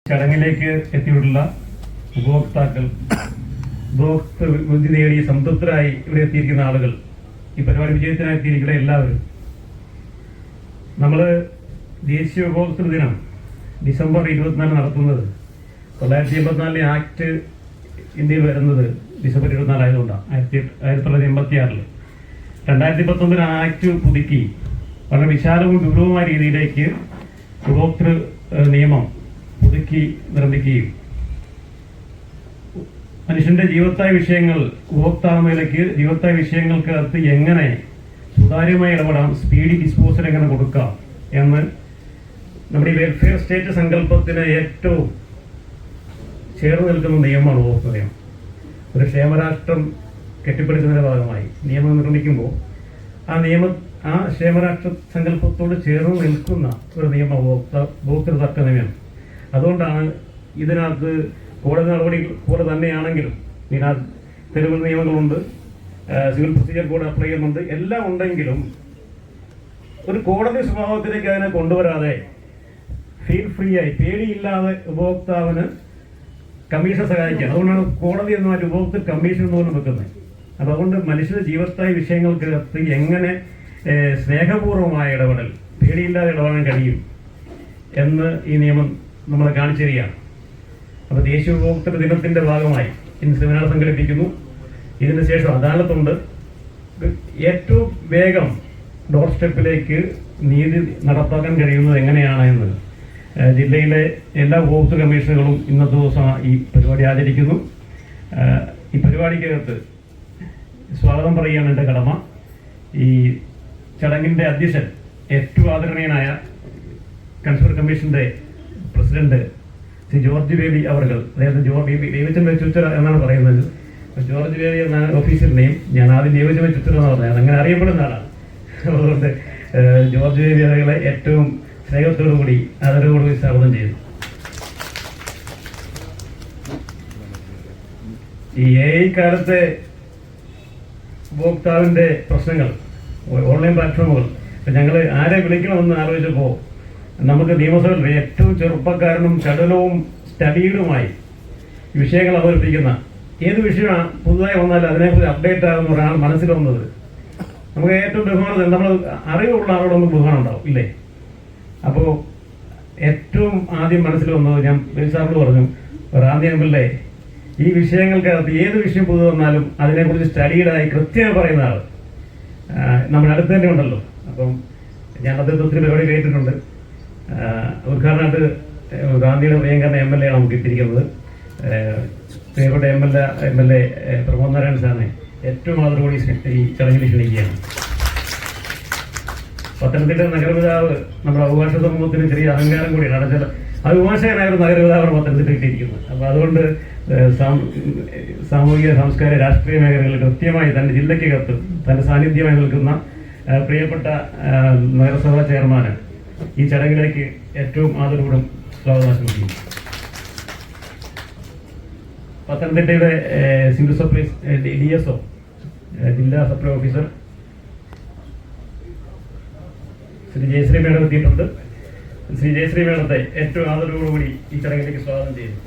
ചടങ്ങിലേക്ക് എത്തിയിട്ടുള്ള ഉപഭോക്താക്കൾ, ഉപഭോക്തൃ ബുദ്ധി നേടി സംതൃപ്തരായി ഇവിടെ എത്തിയിരിക്കുന്ന ആളുകൾ, ഈ പരിപാടി വിജയത്തിനായി എത്തിയിരിക്കുന്ന എല്ലാവരും, നമ്മൾ ദേശീയ ഉപഭോക്തൃ ദിനം ഡിസംബർ 24 നടത്തുന്നത് 1984 ആക്ട് ഇന്ത്യയിൽ വരുന്നത് ഡിസംബർ 24 ആയതുകൊണ്ടാണ്. 1986 2019 ആക്ട് പുതുക്കി വളരെ വിശാലവും വിപുലവുമായ രീതിയിലേക്ക് ഉപഭോക്തൃ നിയമം പുതുക്കി നിർമ്മിക്കുകയും മനുഷ്യന്റെ ജീവത്തായ വിഷയങ്ങൾ ഉപഭോക്താവ് നിലയ്ക്ക് ജീവത്തായ വിഷയങ്ങൾക്കകത്ത് എങ്ങനെ സുതാര്യമായി ഇടപെടാം, സ്പീഡി ഡിസ്പോസൽ എങ്ങനെ കൊടുക്കാം എന്ന് നമ്മുടെ ഈ വെൽഫെയർ സ്റ്റേറ്റ് സങ്കല്പത്തിന് ഏറ്റവും ചേർന്ന് നിൽക്കുന്ന നിയമമാണ് ഉപഭോക്തൃ നിയമം. ഒരു ക്ഷേമരാഷ്ട്രം കെട്ടിപ്പടുക്കുന്നതിന്റെ ഭാഗമായി നിയമം നിർമ്മിക്കുമ്പോൾ ആ ക്ഷേമരാഷ്ട്ര സങ്കല്പത്തോട് ചേർന്ന് നിൽക്കുന്ന ഒരു നിയമം ഉപഭോക്തൃ തർക്ക നിയമം. അതുകൊണ്ടാണ് ഇതിനകത്ത് കോടതി നടപടികൾ പോലെ തന്നെയാണെങ്കിലും ഇതിനകത്ത് തെരുവ് നിയമങ്ങളുണ്ട്, സിവിൽ പ്രൊസീജിയർ കോഡ് അപ്ലൈ ചെയ്യുന്നുണ്ട്, എല്ലാം ഉണ്ടെങ്കിലും ഒരു കോടതി സ്വഭാവത്തിലേക്ക് അതിനെ കൊണ്ടുവരാതെ ഫീൽ ഫ്രീ ആയി പേടിയില്ലാതെ ഉപഭോക്താവിന് കമ്മീഷൻ സഹായിക്കുക. അതുകൊണ്ടാണ് കോടതി എന്ന് മാറ്റി ഉപഭോക്തൃ കമ്മീഷൻ എന്ന് പോലും വെക്കുന്നത്. അപ്പം അതുകൊണ്ട് മനുഷ്യന്റെ ജീവത്തായ വിഷയങ്ങൾക്കകത്ത് എങ്ങനെ സ്നേഹപൂർവമായ ഇടപെടൽ, പേടിയില്ലാതെ ഇടപെടാൻ കഴിയും എന്ന് ഈ നിയമം നമ്മളെ കാണിച്ചു തരികയാണ്. അപ്പോൾ ദേശീയ ഉപഭോക്തൃ ദിനത്തിന്റെ ഭാഗമായി ഇന്ന് സെമിനാർ സംഘടിപ്പിക്കുന്നു. ഇതിന് ശേഷം അദാലത്തുണ്ട്. ഏറ്റവും വേഗം ഡോർ സ്റ്റെപ്പിലേക്ക് നീതി നടപ്പാക്കാൻ കഴിയുന്നത് എങ്ങനെയാണ് എന്ന് ജില്ലയിലെ എല്ലാ ഉപഭോക്തൃ കമ്മീഷനുകളും ഇന്നത്തെ ദിവസം ഈ പരിപാടി ആചരിക്കുന്നു. ഈ പരിപാടിക്കകത്ത് സ്വാഗതം പറയുകയാണ് എൻ്റെ കടമ. ഈ ചടങ്ങിന്റെ അധ്യക്ഷൻ ഏറ്റവും ആദരണീയനായ കൺസ്യൂമർ കമ്മീഷന്റെ പ്രസിഡന്റ് ശ്രീ ജോർജ് ബേബി അവർകൾ, അദ്ദേഹത്തെ ദേവചന്ദ്ര ചുറ്റർ എന്നാണ് പറയുന്നത്. ജോർജ് ബേബി എന്നാണ് ഓഫീസർ നെയിം. ഞാൻ ആദ്യം ദേവചന്ദ്ര ചുറ്റർ എന്ന് പറഞ്ഞത്, അങ്ങനെ അറിയപ്പെടുന്ന ആളാണ്. അതുകൊണ്ട് ജോർജ് ബേബി അവരെ ഏറ്റവും സ്നേഹത്തോടുകൂടി ആദരവോടുകൂടി സ്വാഗതം ചെയ്തു. ഈ AI കാലത്തെ ഉപഭോക്താവിന്റെ പ്രശ്നങ്ങൾ, ഓൺലൈൻ പ്ലാറ്റ്ഫോമുകൾ, ഞങ്ങൾ ആരെ വിളിക്കണമെന്ന് ആലോചിച്ചപ്പോൾ നമുക്ക് നിയമസഭയിൽ ഏറ്റവും ചെറുപ്പക്കാരനും ചടുലവും സ്റ്റഡീഡുമായി വിഷയങ്ങൾ അവതരിപ്പിക്കുന്ന ഏത് വിഷയമാണ് പുതുതായി വന്നാലും അതിനെക്കുറിച്ച് അപ്ഡേറ്റ് ആകുന്ന ഒരാൾ മനസ്സിൽ വന്നത് നമുക്ക് ഏറ്റവും ബഹുമാനം, നമ്മൾ അറിവുള്ള ആളോട് നമുക്ക് ബഹുമാനം ഉണ്ടാവും, ഇല്ലേ? അപ്പോൾ ഏറ്റവും ആദ്യം മനസ്സിൽ വന്നത്, ഞാൻ സാറിനോട് പറഞ്ഞു, റാന്നി എംഎൽഎ ഈ വിഷയങ്ങൾക്കകത്ത് ഏത് വിഷയം പുതു വന്നാലും അതിനെക്കുറിച്ച് സ്റ്റഡീഡായി കൃത്യമായി പറയുന്ന ആൾ നമ്മുടെ അടുത്ത് തന്നെ ഉണ്ടല്ലോ. അപ്പം ഞാൻ അദ്ദേഹത്തെ ഒത്തിരി പരിപാടി കേട്ടിട്ടുണ്ട്. ഉദ്ഘാടനമായിട്ട് ഗാന്ധിയുടെ പ്രിയങ്കരൻ MLA ആണ് നമുക്ക് എത്തിയിരിക്കുന്നത്. പ്രിയപ്പെട്ട MLA പ്രമോദ് നാരായണൻ സാറിനെ ഏറ്റവും ആദരവോടെ ഈ ചടങ്ങിൽ ക്ഷണിക്കുകയാണ്. പത്തനംതിട്ട നഗരപിതാവ് നമ്മുടെ അവകാശ സമൂഹത്തിന് ചെറിയ അഹങ്കാരം കൂടിയാണ്. ചില അഭിഭാഷകനായ ഒരു നഗരപിതാവാണ് പത്തനംതിട്ട കിട്ടിയിരിക്കുന്നത്. അപ്പോൾ അതുകൊണ്ട് സാമൂഹിക സാംസ്കാരിക രാഷ്ട്രീയ മേഖലകളിൽ കൃത്യമായി തന്റെ ജില്ലയ്ക്കകത്ത് തന്റെ സാന്നിധ്യമായി നിൽക്കുന്ന പ്രിയപ്പെട്ട നഗരസഭാ ചെയർമാന് ഈ ചടങ്ങിലേക്ക് ഏറ്റവും ആദരവോടും സ്വാഗതം ആശംസിക്കുന്നു. പത്തനംതിട്ടയുടെ സിവിൽ സപ്ലൈസ് DSO ജില്ലാ supply officer Shri Jayashree madam എത്തിയിട്ടുണ്ട്. ശ്രീ ജയശ്രീ മേഡത്തെ ഏറ്റവും ആദരവോടുകൂടി ഈ ചടങ്ങിലേക്ക് സ്വാഗതം ചെയ്യുന്നു.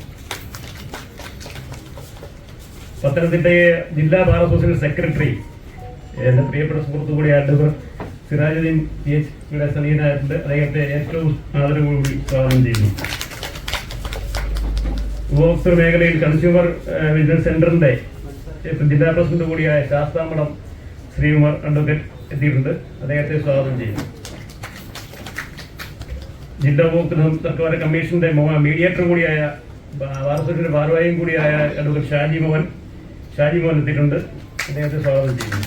പത്തനംതിട്ടയെ ജില്ലാ ബാർ അസോസിയേഷൻ സെക്രട്ടറി എന്റെ പ്രിയപ്പെട്ട സുഹൃത്തു കൂടി അഡ്വക്കേറ്റ് സിറാജുദ്ദീൻ PH ഇവിടെ സന്നിഹിതനായിട്ടുണ്ട്. അദ്ദേഹത്തെ ഏറ്റവും ആദരവോടുകൂടി സ്വാഗതം ചെയ്യുന്നു. ഉപഭോക്തൃ മേഖലയിൽ കൺസ്യൂമർ വിജിലൻസ് സെന്ററിന്റെ ജില്ലാ പ്രസിഡന്റ് കൂടിയായ ശാസ്താമഠം ശ്രീകുമാർ അഡ്വക്കേറ്റ് എത്തിയിട്ടുണ്ട്. അദ്ദേഹത്തെ സ്വാഗതം ചെയ്യുന്നു. ജില്ലാ ഉപഭോക്തൃ സർക്കാർ കമ്മീഷന്റെ മീഡിയേറ്റർ കൂടിയായ ബാർ അസോസിയേഷന്റെ ഭാരവാഹിയും കൂടിയായ അഡ്വക്കേറ്റ് ഷാജി മോഹൻ എത്തിയിട്ടുണ്ട്. അദ്ദേഹത്തെ സ്വാഗതം ചെയ്യുന്നു.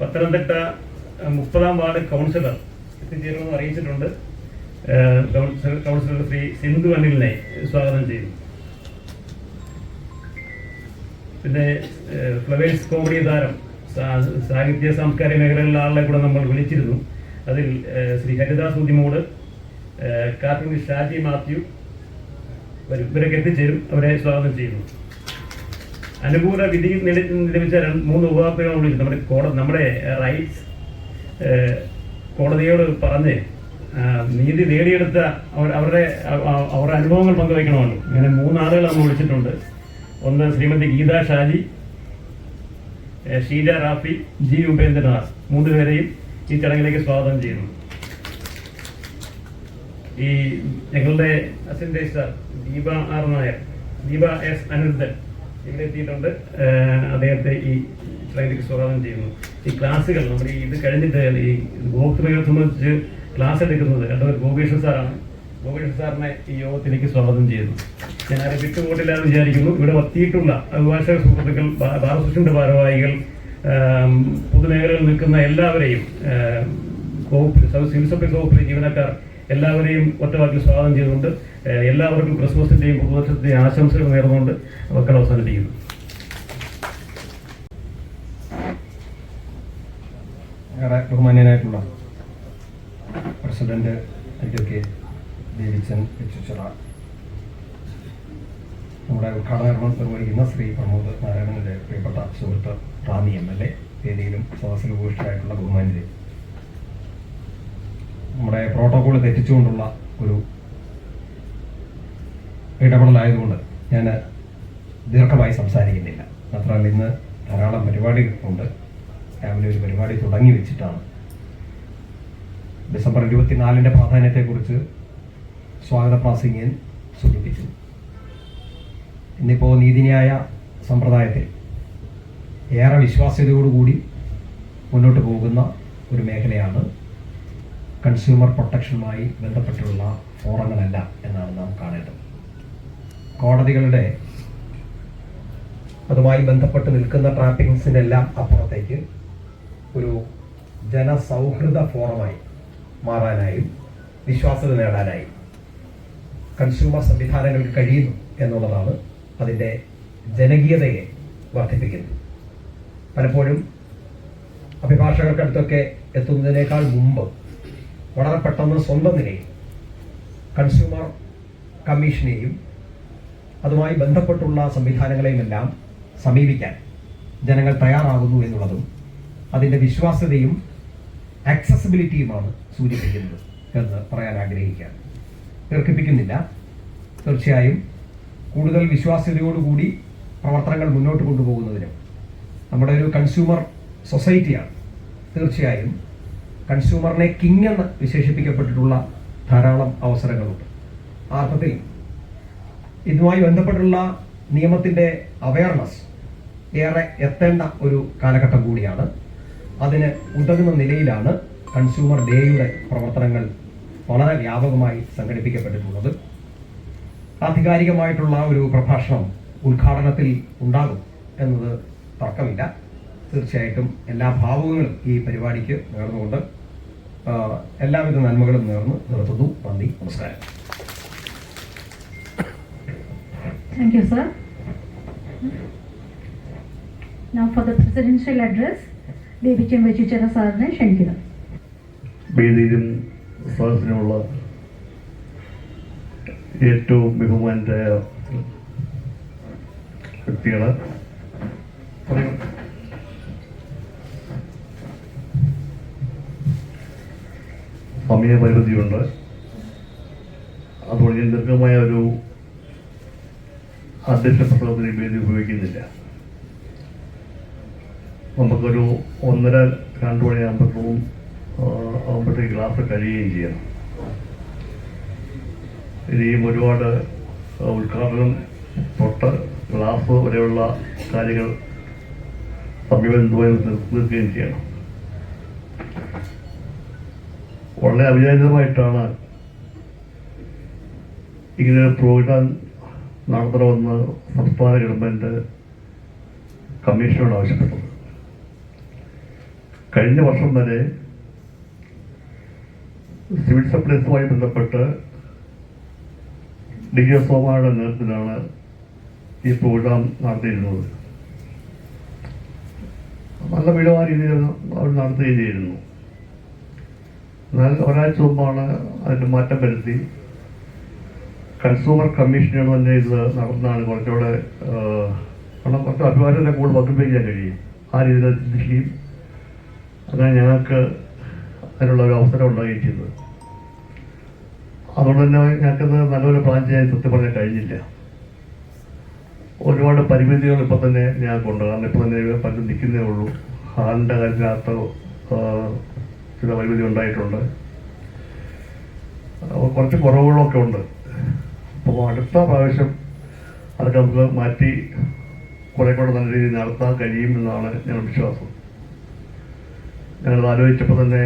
പത്തനംതിട്ട 30ാം വാർഡ് കൗൺസിലർ എത്തിച്ചേരുമെന്ന് അറിയിച്ചിട്ടുണ്ട്. കൗൺസിലർ ശ്രീ സിന്ധു അനിലിനെ സ്വാഗതം ചെയ്യുന്നു. പിന്നെ ഫ്ലവേഴ്സ് കോമഡി താരം, സാഹിത്യ സാംസ്കാരിക മേഖലകളിലെ ആളെ കൂടെ നമ്മൾ വിളിച്ചിരുന്നു. അതിൽ ശ്രീ ഹരിദാസ് ഉദിമോട്, കാർട്ടൂണിസ്റ്റ് ഷാജി മാത്യു ഇവരൊക്കെ എത്തിച്ചേരും. അവരെ സ്വാഗതം ചെയ്യുന്നു. അനുകൂല വിധി ലഭിച്ച 3 ഉപഭോക്താക്കളെ വിളിച്ചു. നമ്മുടെ റൈറ്റ്സ് കോടതിയോട് പറഞ്ഞ് നീതി നേടിയെടുത്ത അവരുടെ അനുഭവങ്ങൾ പങ്കുവയ്ക്കണമല്ലോ. ഇങ്ങനെ 3 ആളുകൾ നമ്മൾ വിളിച്ചിട്ടുണ്ട്. ഒന്ന് ശ്രീമതി ഗീത ഷാജി, ഷീജ റാഫി, ജി ഉപേന്ദ്രനാഥ്, 3 പേരെയും ഈ ചടങ്ങിലേക്ക് സ്വാഗതം ചെയ്യുന്നു. ഈ ഞങ്ങളുടെ assistant registrar Deepa R Nair, Deepa S Aniruddhan ഇവിടെ എത്തിയിട്ടുണ്ട്. അദ്ദേഹത്തെ ഈ ചടങ്ങിലേക്ക് സ്വാഗതം ചെയ്യുന്നു. ഈ ക്ലാസ്സുകൾ നമ്മുടെ ഇത് കഴിഞ്ഞിട്ട് ഈ ഉപഭോക്തൃകളെ സംബന്ധിച്ച് ക്ലാസ് എടുക്കുന്നത് രണ്ടുപേർ ഗോപീഷ് സാറാണ്. ഗോപീഷ് സാറിനെ ഈ യോഗത്തിലേക്ക് സ്വാഗതം ചെയ്യുന്നു. ഞാൻ ആരെ വിട്ടുപോട്ടില്ലാന്ന് വിചാരിക്കുന്നു. ഇവിടെ എത്തിയിട്ടുള്ള അഭിഭാഷക സുഹൃത്തുക്കൾ, ബാർ അസോസിയേഷന്റെ ഭാരവാഹികൾ, പൊതുമേഖലയിൽ നിൽക്കുന്ന എല്ലാവരെയും, സിവിൽ സപ്ലൈസ് വകുപ്പിലെ ജീവനക്കാർ എല്ലാവരെയും ഒറ്റവാക്കിൽ സ്വാഗതം ചെയ്തുകൊണ്ട് എല്ലാവർക്കും ക്രിസ്മസിന്റെയും പുതുവർഷത്തിന്റെയും ആശംസകൾ നേർന്നുകൊണ്ട് മക്കൾ അവസാനിപ്പിക്കുന്നു. ഏറെ ബഹുമാന്യനായിട്ടുള്ള പ്രസിഡന്റ് അഡ്വക്കേറ്റ് ദേവിച്ചൻ എച്ചുച്ചിറ, നമ്മുടെ ഉദ്ഘാടനം നിർവഹിക്കുന്ന ശ്രീ പ്രമോദ് നാരായണന്റെ പ്രിയപ്പെട്ട സുഹൃത്ത് റാന്നി MLA, വേദിയിലും സദസ്സിൽ ഉപവിഷ്ടരായിട്ടുള്ള ബഹുമാന്യരെ, നമ്മുടെ പ്രോട്ടോകോൾ തെറ്റിച്ചുകൊണ്ടുള്ള ഒരു ഇടപെടലായതുകൊണ്ട് ഞാൻ ദീർഘമായി സംസാരിക്കുന്നില്ല. മാത്രമല്ല ഇന്ന് ധാരാളം പരിപാടികളുണ്ട്. രാവിലെ ഒരു പരിപാടി തുടങ്ങി വെച്ചിട്ടാണ്. ഡിസംബർ 24 പ്രാധാന്യത്തെക്കുറിച്ച് സ്വാഗത പ്രാസംഗികൻ സൂചിപ്പിച്ചു. ഇന്നിപ്പോൾ നീതിന്യായ സമ്പ്രദായത്തിൽ ഏറെ വിശ്വാസ്യതയോടുകൂടി മുന്നോട്ട് പോകുന്ന ഒരു മേഖലയാണ് കൺസ്യൂമർ പ്രൊട്ടക്ഷനുമായി ബന്ധപ്പെട്ടുള്ള ഫോറങ്ങളല്ല എന്നാണ് നാം കാണേണ്ടത്. കോടതികളുടെ അതുമായി ബന്ധപ്പെട്ട് നിൽക്കുന്ന ട്രാപ്പിംഗ്സിൻ്റെ എല്ലാം അപ്പുറത്തേക്ക് ഒരു ജനസൗഹൃദ ഫോറമായി മാറാനായും വിശ്വാസ്യത നേടാനായും കൺസ്യൂമർ സംവിധാനങ്ങൾക്ക് കഴിയുന്നു എന്നുള്ളതാണ് അതിൻ്റെ ജനകീയതയെ വർദ്ധിപ്പിക്കുന്നത്. പലപ്പോഴും അഭിഭാഷകർക്കടുത്തൊക്കെ എത്തുന്നതിനേക്കാൾ മുമ്പ് വളരെ പെട്ടെന്ന് സ്വന്തം നിലയിൽ കൺസ്യൂമർ കമ്മീഷനെയും അതുമായി ബന്ധപ്പെട്ടുള്ള സംവിധാനങ്ങളെയുമെല്ലാം സമീപിക്കാൻ ജനങ്ങൾ തയ്യാറാകുന്നു എന്നുള്ളതും അതിൻ്റെ വിശ്വാസ്യതയും ആക്സസിബിലിറ്റിയുമാണ് സൂചിപ്പിക്കുന്നത് എന്ന് പറയാൻ ആഗ്രഹിക്കുകയാണ്. ദീർഘിപ്പിക്കുന്നില്ല. തീർച്ചയായും കൂടുതൽ വിശ്വാസ്യതയോടുകൂടി പ്രവർത്തനങ്ങൾ മുന്നോട്ട് കൊണ്ടുപോകുന്നതിനും നമ്മുടെ ഒരു കൺസ്യൂമർ സൊസൈറ്റിയാണ്. തീർച്ചയായും കൺസ്യൂമറിനെ കിങ് എന്ന് വിശേഷിപ്പിക്കപ്പെട്ടിട്ടുള്ള ധാരാളം അവസരങ്ങളുണ്ട്. ആ അർത്ഥത്തിൽ ഇതുമായി ബന്ധപ്പെട്ടുള്ള നിയമത്തിൻ്റെ അവയർനെസ് ഏറെ എത്തേണ്ട ഒരു കാലഘട്ടം കൂടിയാണ്. അതിന് ഉതകുന്ന നിലയിലാണ് കൺസ്യൂമർ ഡേയുടെ പ്രവർത്തനങ്ങൾ വളരെ വ്യാപകമായി സംഘടിപ്പിക്കപ്പെട്ടിട്ടുള്ളത്. ആധികാരികമായിട്ടുള്ള ഒരു പ്രഭാഷണം ഉദ്ഘാടനത്തിൽ ഉണ്ടാകും എന്നത് തർക്കമില്ല. തീർച്ചയായിട്ടും എല്ലാ ഭാവുകങ്ങളും ഈ പരിപാടിക്ക് നേർന്നുകൊണ്ട് എല്ലാവിധ നന്മകളും നേർന്ന് നിർത്തുന്നു. നന്ദി, നമസ്കാരം. Thank you, sir. Now for the presidential address, ദേവിച്ചൻ വെച്ചിച്ചിറ സാറിനെ ക്ഷണിക്കുന്നു. വേദിയിലും സദസ്സിനുമുള്ള ഏറ്റവും ബഹുമാനായ വ്യക്തികളെ, സമയപരിമിതിയുണ്ട്. അതുകൊണ്ട് ഞാൻ ദീർഘമായ ഒരു അധ്യക്ഷ പ്രസംഗത്തിന് വേദി ഉപയോഗിക്കുന്നില്ല. നമുക്കൊരു 1:30-2 മണിയാകുമ്പോഴത്തേക്ക് ക്ലാസ് കഴിയുകയും ചെയ്യണം. ഇനിയും ഒരുപാട് ഉദ്ഘാടനം തൊട്ട് ക്ലാസ് വരെയുള്ള കാര്യങ്ങൾ സമീപനമായി തീർക്കുകയും ചെയ്യണം. വളരെ അവിചാരിതമായിട്ടാണ് ഇങ്ങനെ പ്രോഗ്രാം നടത്തണമെന്ന് സംസ്ഥാന ഗവൺമെൻറ് കമ്മീഷനോട് ആവശ്യപ്പെട്ടത്. കഴിഞ്ഞ വർഷം വരെ സിവിൽ സപ്ലൈസുമായി ബന്ധപ്പെട്ട് DSOമാരുടെ നേതൃത്വത്തിലാണ് ഈ പ്രോഗ്രാം നടത്തിയിരുന്നത്. നല്ല മികവായ രീതിയിൽ അവർ നടത്തുകയും ചെയ്തിരുന്നു. എന്നാൽ ഒരാഴ്ച മുമ്പാണ് അതിൻ്റെ മാറ്റം വരുത്തി കൺസ്യൂമർ കമ്മീഷനാണ് തന്നെ ഇത് നടന്നാണ് കുറച്ചുകൂടെ കാരണം കുറച്ച് അഭിഭാഷകരെ കൂടുതൽ വർദ്ധിപ്പിക്കാൻ കഴിയും. ആ രീതിയിൽ ചിന്തിക്കുകയും അങ്ങനെ ഞങ്ങൾക്ക് അതിനുള്ള ഒരു അവസരം ഉണ്ടാകുകയും ചെയ്തത്. അതുകൊണ്ട് തന്നെ ഞങ്ങൾക്കത് നല്ലൊരു പ്ലാൻ ചെയ്യാൻ സത്യം പറഞ്ഞാൽ കഴിഞ്ഞില്ല. ഒരുപാട് പരിമിതികൾ ഇപ്പം തന്നെ ഞങ്ങൾക്കുണ്ട്. കാരണം ഇപ്പം തന്നെ പലരും നിൽക്കുന്നേ ഉള്ളൂ. ഹാളിൻ്റെ കാര്യത്തിനകത്ത് ചില പരിമിതി ഉണ്ടായിട്ടുണ്ട്. കുറച്ച് കുറവുകളൊക്കെ ഉണ്ട്. അപ്പോൾ അടുത്ത പ്രാവശ്യം അതൊക്കെ നമുക്ക് മാറ്റി കുറെ കൂടെ നല്ല രീതിയിൽ നടത്താൻ കഴിയുമെന്നാണ് ഞങ്ങളുടെ വിശ്വാസം. ഞങ്ങൾ ആലോചിച്ചപ്പോൾ തന്നെ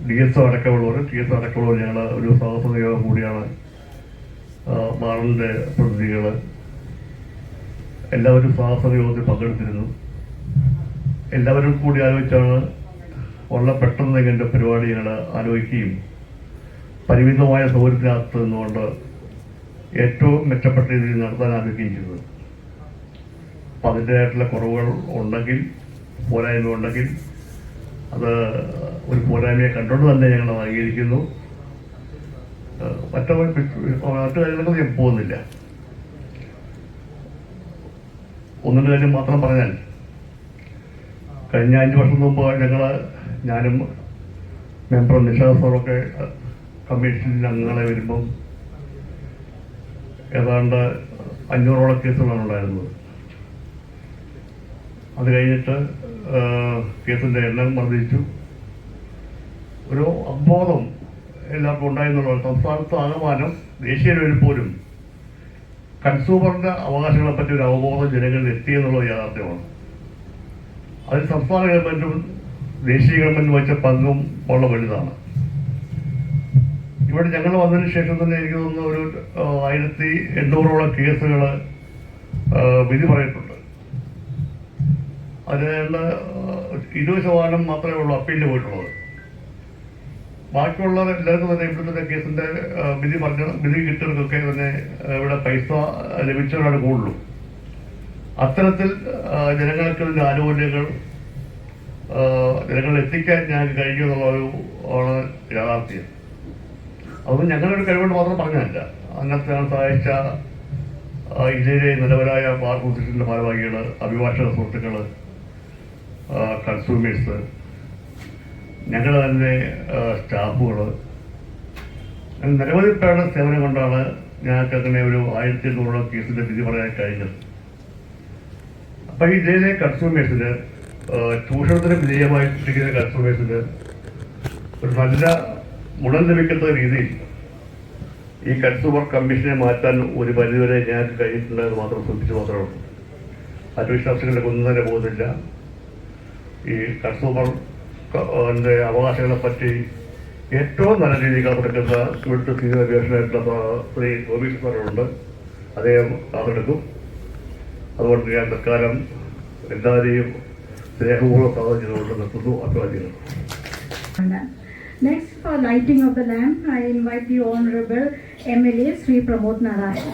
DSO അടക്കമുള്ളവർ ഞങ്ങൾ ഒരു സാഹസ യോഗം കൂടിയാണ്. ബാറിൻ്റെ പ്രതിനിധികൾ എല്ലാവരും സാഹസ യോഗത്തിൽ പങ്കെടുത്തിരുന്നു. എല്ലാവരും കൂടി ആലോചിച്ചാണ് വളരെ പെട്ടെന്ന് ഇങ്ങനത്തെ പരിപാടി ഞങ്ങൾ ആലോചിക്കുകയും പരിമിതമായ സൗകര്യത്തിനകത്ത് നിന്നുകൊണ്ട് ഏറ്റവും മെച്ചപ്പെട്ട രീതിയിൽ നടത്താൻ ആലോചിക്കുകയും ചെയ്തത്. അപ്പം അതിൻ്റെതായിട്ടുള്ള കുറവുകൾ ഉണ്ടെങ്കിൽ, പോരായ്മ ഉണ്ടെങ്കിൽ അത് ഒരു പോരായ്മയെ കണ്ടുകൊണ്ട് തന്നെ ഞങ്ങൾ അംഗീകരിക്കുന്നു. മറ്റു കാര്യങ്ങളൊന്നും ഞാൻ പോകുന്നില്ല. ഒന്നിൻ്റെ കാര്യം മാത്രം പറഞ്ഞാൽ, കഴിഞ്ഞ 5 വർഷം മുമ്പ് ഞാനും മെമ്പർ നിഷാദ് സാറൊക്കെ കമ്മീഷനിൽ അംഗങ്ങളെ വരുമ്പം ഏതാണ്ട് 500ഓളം കേസുകളാണ് ഉണ്ടായിരുന്നത്. അത് കഴിഞ്ഞിട്ട് കേസിൻ്റെ എണ്ണം വർദ്ധിച്ചു. ഒരു അവബോധം എല്ലാവർക്കും ഉണ്ടായിരുന്നുള്ളൂ. സംസ്ഥാനത്ത് ആകമാനം ദേശീയ ലെവലിൽ പോലും കൺസ്യൂമറിൻ്റെ അവകാശങ്ങളെ പറ്റി ഒരു അവബോധം ജനങ്ങളിൽ എത്തിയെന്നുള്ളത് യാഥാർത്ഥ്യമാണ്. അതിൽ സംസ്ഥാന ഗവൺമെൻറ്റും ദേശീയ ഗവൺമെൻറ്റും വഹിച്ച പങ്കും വളരെ വലുതാണ്. ഇവിടെ ഞങ്ങൾ വന്നതിന് ശേഷം തന്നെ എനിക്ക് തോന്നുന്നു ഒരു 1800ഓളം കേസുകൾ വിധി പറയട്ടുണ്ട്. അതിനുള്ള 20% മാത്രമേ ഉള്ളൂ അപ്പീലിന് പോയിട്ടുള്ളത്. ബാക്കിയുള്ള എല്ലാവർക്കും തന്നെ ഇവിടുത്തെ കേസിന്റെ വിധി കിട്ടുന്നവർക്കൊക്കെ തന്നെ ഇവിടെ പൈസ ലഭിച്ചവരാണ് കൂടുതലും. അത്തരത്തിൽ ജനങ്ങൾക്ക് ഇതിന്റെ ആനുകൂല്യങ്ങൾ ജനങ്ങളിൽ എത്തിക്കാൻ ഞങ്ങൾക്ക് കഴിഞ്ഞു എന്നുള്ളൊരു ആണ് യാഥാർത്ഥ്യം. അതൊന്നും ഞങ്ങളുടെ കഴിവുകൊണ്ട് മാത്രം പറഞ്ഞതല്ല. അങ്ങനത്തെ ഞങ്ങൾ സഹായിച്ച ഇന്ത്യയിലെ നിലവരായ ബാർ അസോസിയേഷൻ്റെ ഭാരവാഹികൾ, അഭിഭാഷക സുഹൃത്തുക്കൾ, കൺസ്യൂമേഴ്സ്, ഞങ്ങളുടെ തന്നെ സ്റ്റാഫുകൾ, നിരവധി പേരുടെ സേവനം കൊണ്ടാണ് ഞങ്ങൾക്ക് അങ്ങനെ ഒരു 1800 കേസിന്റെ വിധി പറയാൻ കഴിഞ്ഞത്. അപ്പം ഈ ജില്ലയിലെ കൺസ്യൂമേഴ്സിന്, ചൂഷണത്തിന് വിധേയമായിട്ടിരിക്കുന്ന കൺസ്യൂമേഴ്സിന് ഒരു നല്ല ഗുണം ലഭിക്കുന്ന രീതിയിൽ ഈ കൺസ്യൂമർ കമ്മീഷനെ മാറ്റാൻ ഒരു പരിധിവരെ ഞങ്ങൾക്ക് കഴിഞ്ഞിട്ടുണ്ടെന്ന് മാത്രം സൂചിപ്പിച്ച് മാത്രമേ ഉള്ളൂ. മറ്റു വിശ്വാസങ്ങളിലേക്ക് ഒന്നും തന്നെ പോകുന്നില്ല. ഈ കൺസ്യൂമർ അവകാശങ്ങളെ പറ്റി ഏറ്റവും നല്ല രീതിയിൽ കടമെടുക്കുന്ന ഇവിടുത്തെ സീനിയർ അധ്യക്ഷനായിട്ടുള്ള ശ്രീ ഗോപീഷ് സാറുണ്ട്. അദ്ദേഹം കടമെടുക്കും. അതുകൊണ്ട് ഞാൻ തൽക്കാലം എല്ലാവരെയും സ്നേഹപൂർവ്വം സ്വാഗതം ചെയ്തുകൊണ്ട് നിർത്തുന്നു. അഭിവാദ്യങ്ങൾ. Next, for lighting of the lamp, I invite the Honorable MLA Sri Pramod Narayan.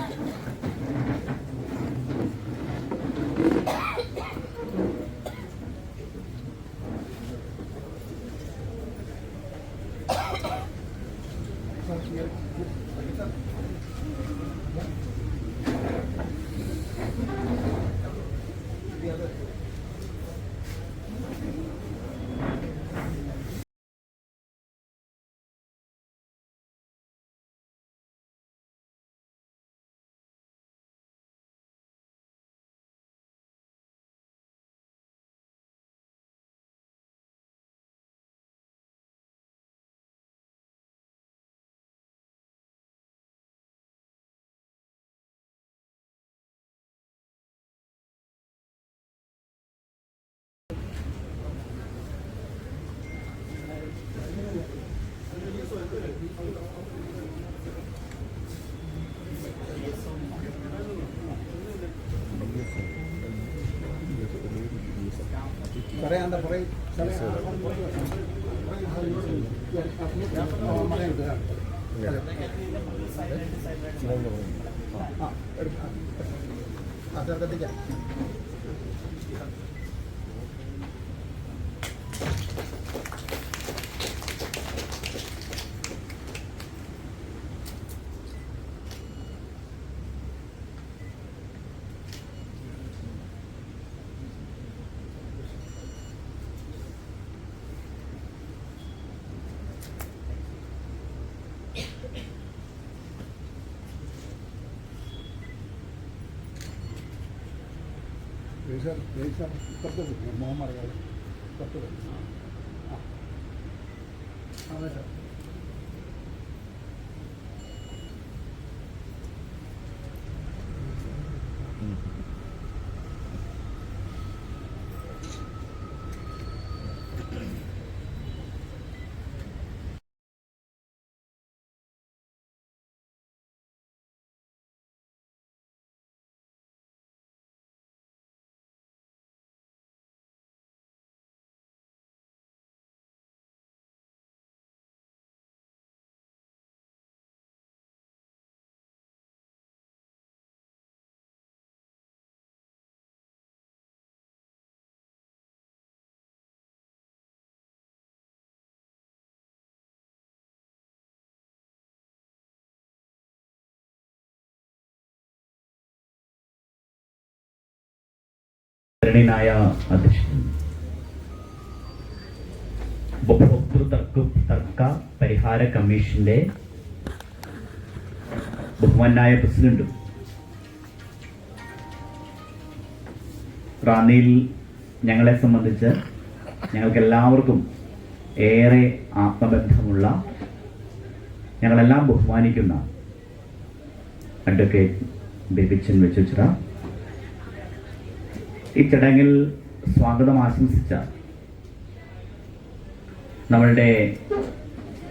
ായ അധ്യക്ഷൻ, ഉപഭോക്തൃ തർക്ക പരിഹാര കമ്മീഷന്റെ ബഹുമാനായ പ്രസിഡന്റും റാന്നിയിൽ ഞങ്ങളെ സംബന്ധിച്ച് ഞങ്ങൾക്ക് എല്ലാവർക്കും ഏറെ ആത്മബന്ധമുള്ള, ഞങ്ങളെല്ലാം ബഹുമാനിക്കുന്ന അഡ്വക്കേറ്റ് ബേബിച്ചൻ വെച്ചുച്ചിറ ഈ ചടങ്ങിൽ സ്വാഗതം ആശംസിച്ച നമ്മളുടെ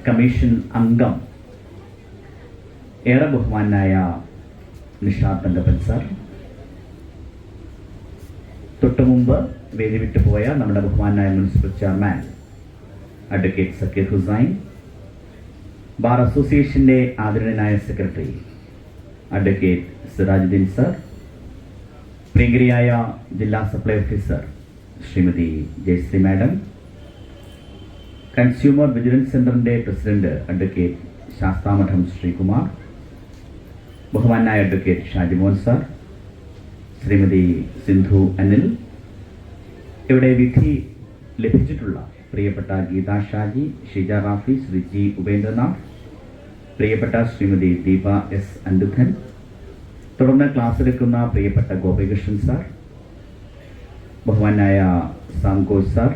കമ്മീഷൻ അംഗം ഏറെ ബഹുമാനായ നിഷാദ് തങ്കപ്പൻ സാർ, തൊട്ടുമുമ്പ് വേദി വിട്ടുപോയ നമ്മുടെ ബഹുമാനായ municipal chairman advocate Zakir Hussain, bar അസോസിയേഷന്റെ ആദരണീയനായ സെക്രട്ടറി അഡ്വക്കേറ്റ് സിറാജുദ്ദീൻ സർ, പ്രിയങ്കരിയായ ജില്ലാ supply officer Shrimati Jayashree madam, consumer vigilance സെന്ററിന്റെ പ്രസിഡന്റ് അഡ്വക്കേറ്റ് ശാസ്താമഠം ശ്രീകുമാർ, ബഹുമാനായ അഡ്വക്കേറ്റ് ഷാജിമോൻ സാർ, ശ്രീമതി സിന്ധു അനിൽ, ഇവിടെ വിധി ലഭിച്ചിട്ടുള്ള പ്രിയപ്പെട്ട ഗീതാ ഷാജി, ഷീജ റാഫി, ശ്രീ ജി ഉപേന്ദ്രനാഥ്, പ്രിയപ്പെട്ട ശ്രീമതി ദീപ എസ് അൻഡുഖൻ, തുടർന്ന് ക്ലാസ് എടുക്കുന്ന പ്രിയപ്പെട്ട ഗോപികൃഷ്ണൻ സാർ, ബഹുമാനായ സാംകോസ് സാർ,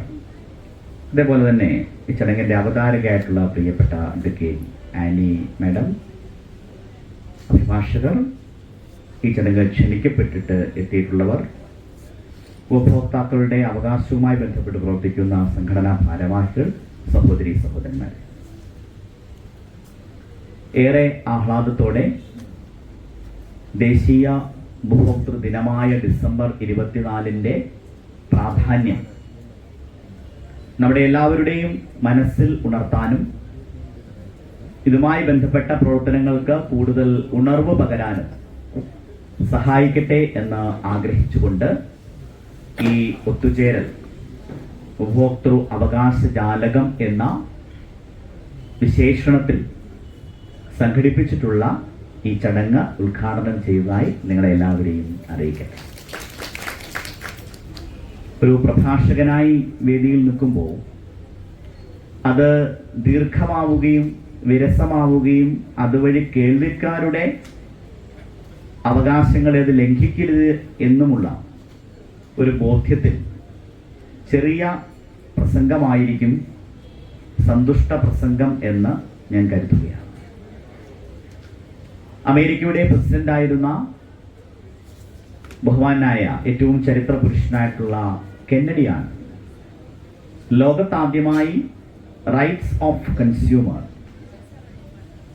അതേപോലെ തന്നെ ഈ ചടങ്ങിന്റെ അവതാരകയായിട്ടുള്ള പ്രിയപ്പെട്ട അഡ്വക്കേറ്റ് ആനി മാഡം, അഭിഭാഷകർ, ഈ ചടങ്ങിൽ ക്ഷണിക്കപ്പെട്ടിട്ട് എത്തിയിട്ടുള്ളവർ, ഉപഭോക്താക്കളുടെ അവകാശവുമായി ബന്ധപ്പെട്ട് പ്രവർത്തിക്കുന്ന സംഘടനാ ഭാരവാഹികൾ, സഹോദരി സഹോദരന്മാർ, ഏറെ ആഹ്ലാദത്തോടെ ദേശീയ ഉപഭോക്തൃ ദിനമായ ഡിസംബർ 24 പ്രാധാന്യം നമ്മുടെ എല്ലാവരുടെയും മനസ്സിൽ ഉണർത്താനും ഇതുമായി ബന്ധപ്പെട്ട പ്രവർത്തനങ്ങൾക്ക് കൂടുതൽ ഉണർവ് പകരാനും സഹായിക്കട്ടെ എന്ന് ആഗ്രഹിച്ചുകൊണ്ട് ഈ ഒത്തുചേരൽ ഉപഭോക്തൃ അവകാശ ജാലകം എന്ന വിശേഷണത്തിൽ സംഘടിപ്പിച്ചിട്ടുള്ള ഈ ചടങ്ങ് ഉദ്ഘാടനം ചെയ്തതായി നിങ്ങളെ എല്ലാവരെയും അറിയിക്കട്ടെ. ഒരു പ്രഭാഷകനായി വേദിയിൽ നിൽക്കുമ്പോൾ അത് ദീർഘമാവുകയും വിരസമാവുകയും അതുവഴി കേൾവിക്കാരുടെ അവകാശങ്ങളെ അത് ലംഘിക്കരുത് എന്നുമുള്ള ഒരു ബോധ്യത്തിൽ ചെറിയ പ്രസംഗമായിരിക്കും സന്തുഷ്ട പ്രസംഗം എന്ന് ഞാൻ കരുതുകയാണ്. അമേരിക്കയുടെ പ്രസിഡന്റായിരുന്ന ബഹുമാനായ ഏറ്റവും ചരിത്ര പുരുഷനായിട്ടുള്ള കെന്നഡിയാണ് ലോകത്താദ്യമായി റൈറ്റ്സ് ഓഫ് കൺസ്യൂമർ,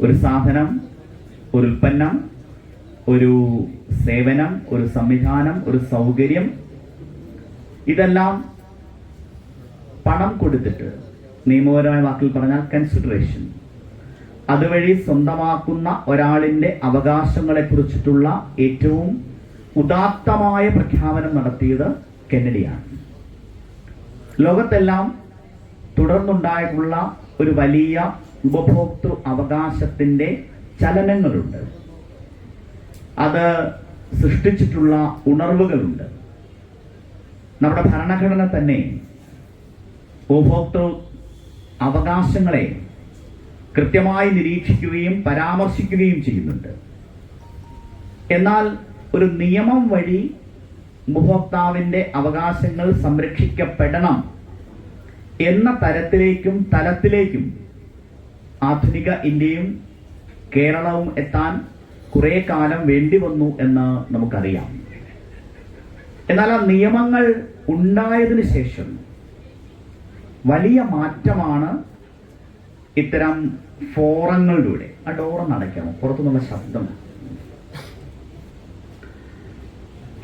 ഒരു സാധനം, ഒരു ഉൽപ്പന്നം, ഒരു സേവനം, ഒരു സംവിധാനം, ഒരു സൗകര്യം, ഇതെല്ലാം പണം കൊടുത്തിട്ട്, നിയമപരമായ വാക്കിൽ പറഞ്ഞാൽ കൺസിഡറേഷൻ, അതുവഴി സ്വന്തമാക്കുന്ന ഒരാളിന്റെ അവകാശങ്ങളെ കുറിച്ചിട്ടുള്ള ഏറ്റവും ഉദാത്തമായ പ്രഖ്യാപനം നടത്തിയത് കെന്നഡിയാണ്. ലോകത്തെല്ലാം തുടർന്നുണ്ടായിട്ടുള്ള ഒരു വലിയ ഉപഭോക്തൃ അവകാശത്തിന്റെ ചലനങ്ങളുണ്ട്, അത് സൃഷ്ടിച്ചിട്ടുള്ള ഉണർവുകളുണ്ട്. നമ്മുടെ ഭരണഘടന തന്നെ ഉപഭോക്തൃ അവകാശങ്ങളെ കൃത്യമായി നിരീക്ഷിക്കുകയും പരാമർശിക്കുകയും ചെയ്യുന്നുണ്ട്. എന്നാൽ ഒരു നിയമം വഴി ഉപഭോക്താവിന്റെ അവകാശങ്ങൾ സംരക്ഷിക്കപ്പെടണം എന്ന തലത്തിലേക്കും ആധുനിക ഇന്ത്യയും കേരളവും എത്താൻ കുറെ കാലം വേണ്ടി വന്നു എന്ന് നമുക്കറിയാം. എന്നാൽ ആ നിയമങ്ങൾ ഉണ്ടായതിനു ശേഷം വലിയ മാറ്റമാണ് ഇത്തരം ഫോറങ്ങളിലൂടെ, ആ ഡോറൊന്ന് അടയ്ക്കാമോ, പുറത്തുനിന്നുള്ള ശബ്ദം,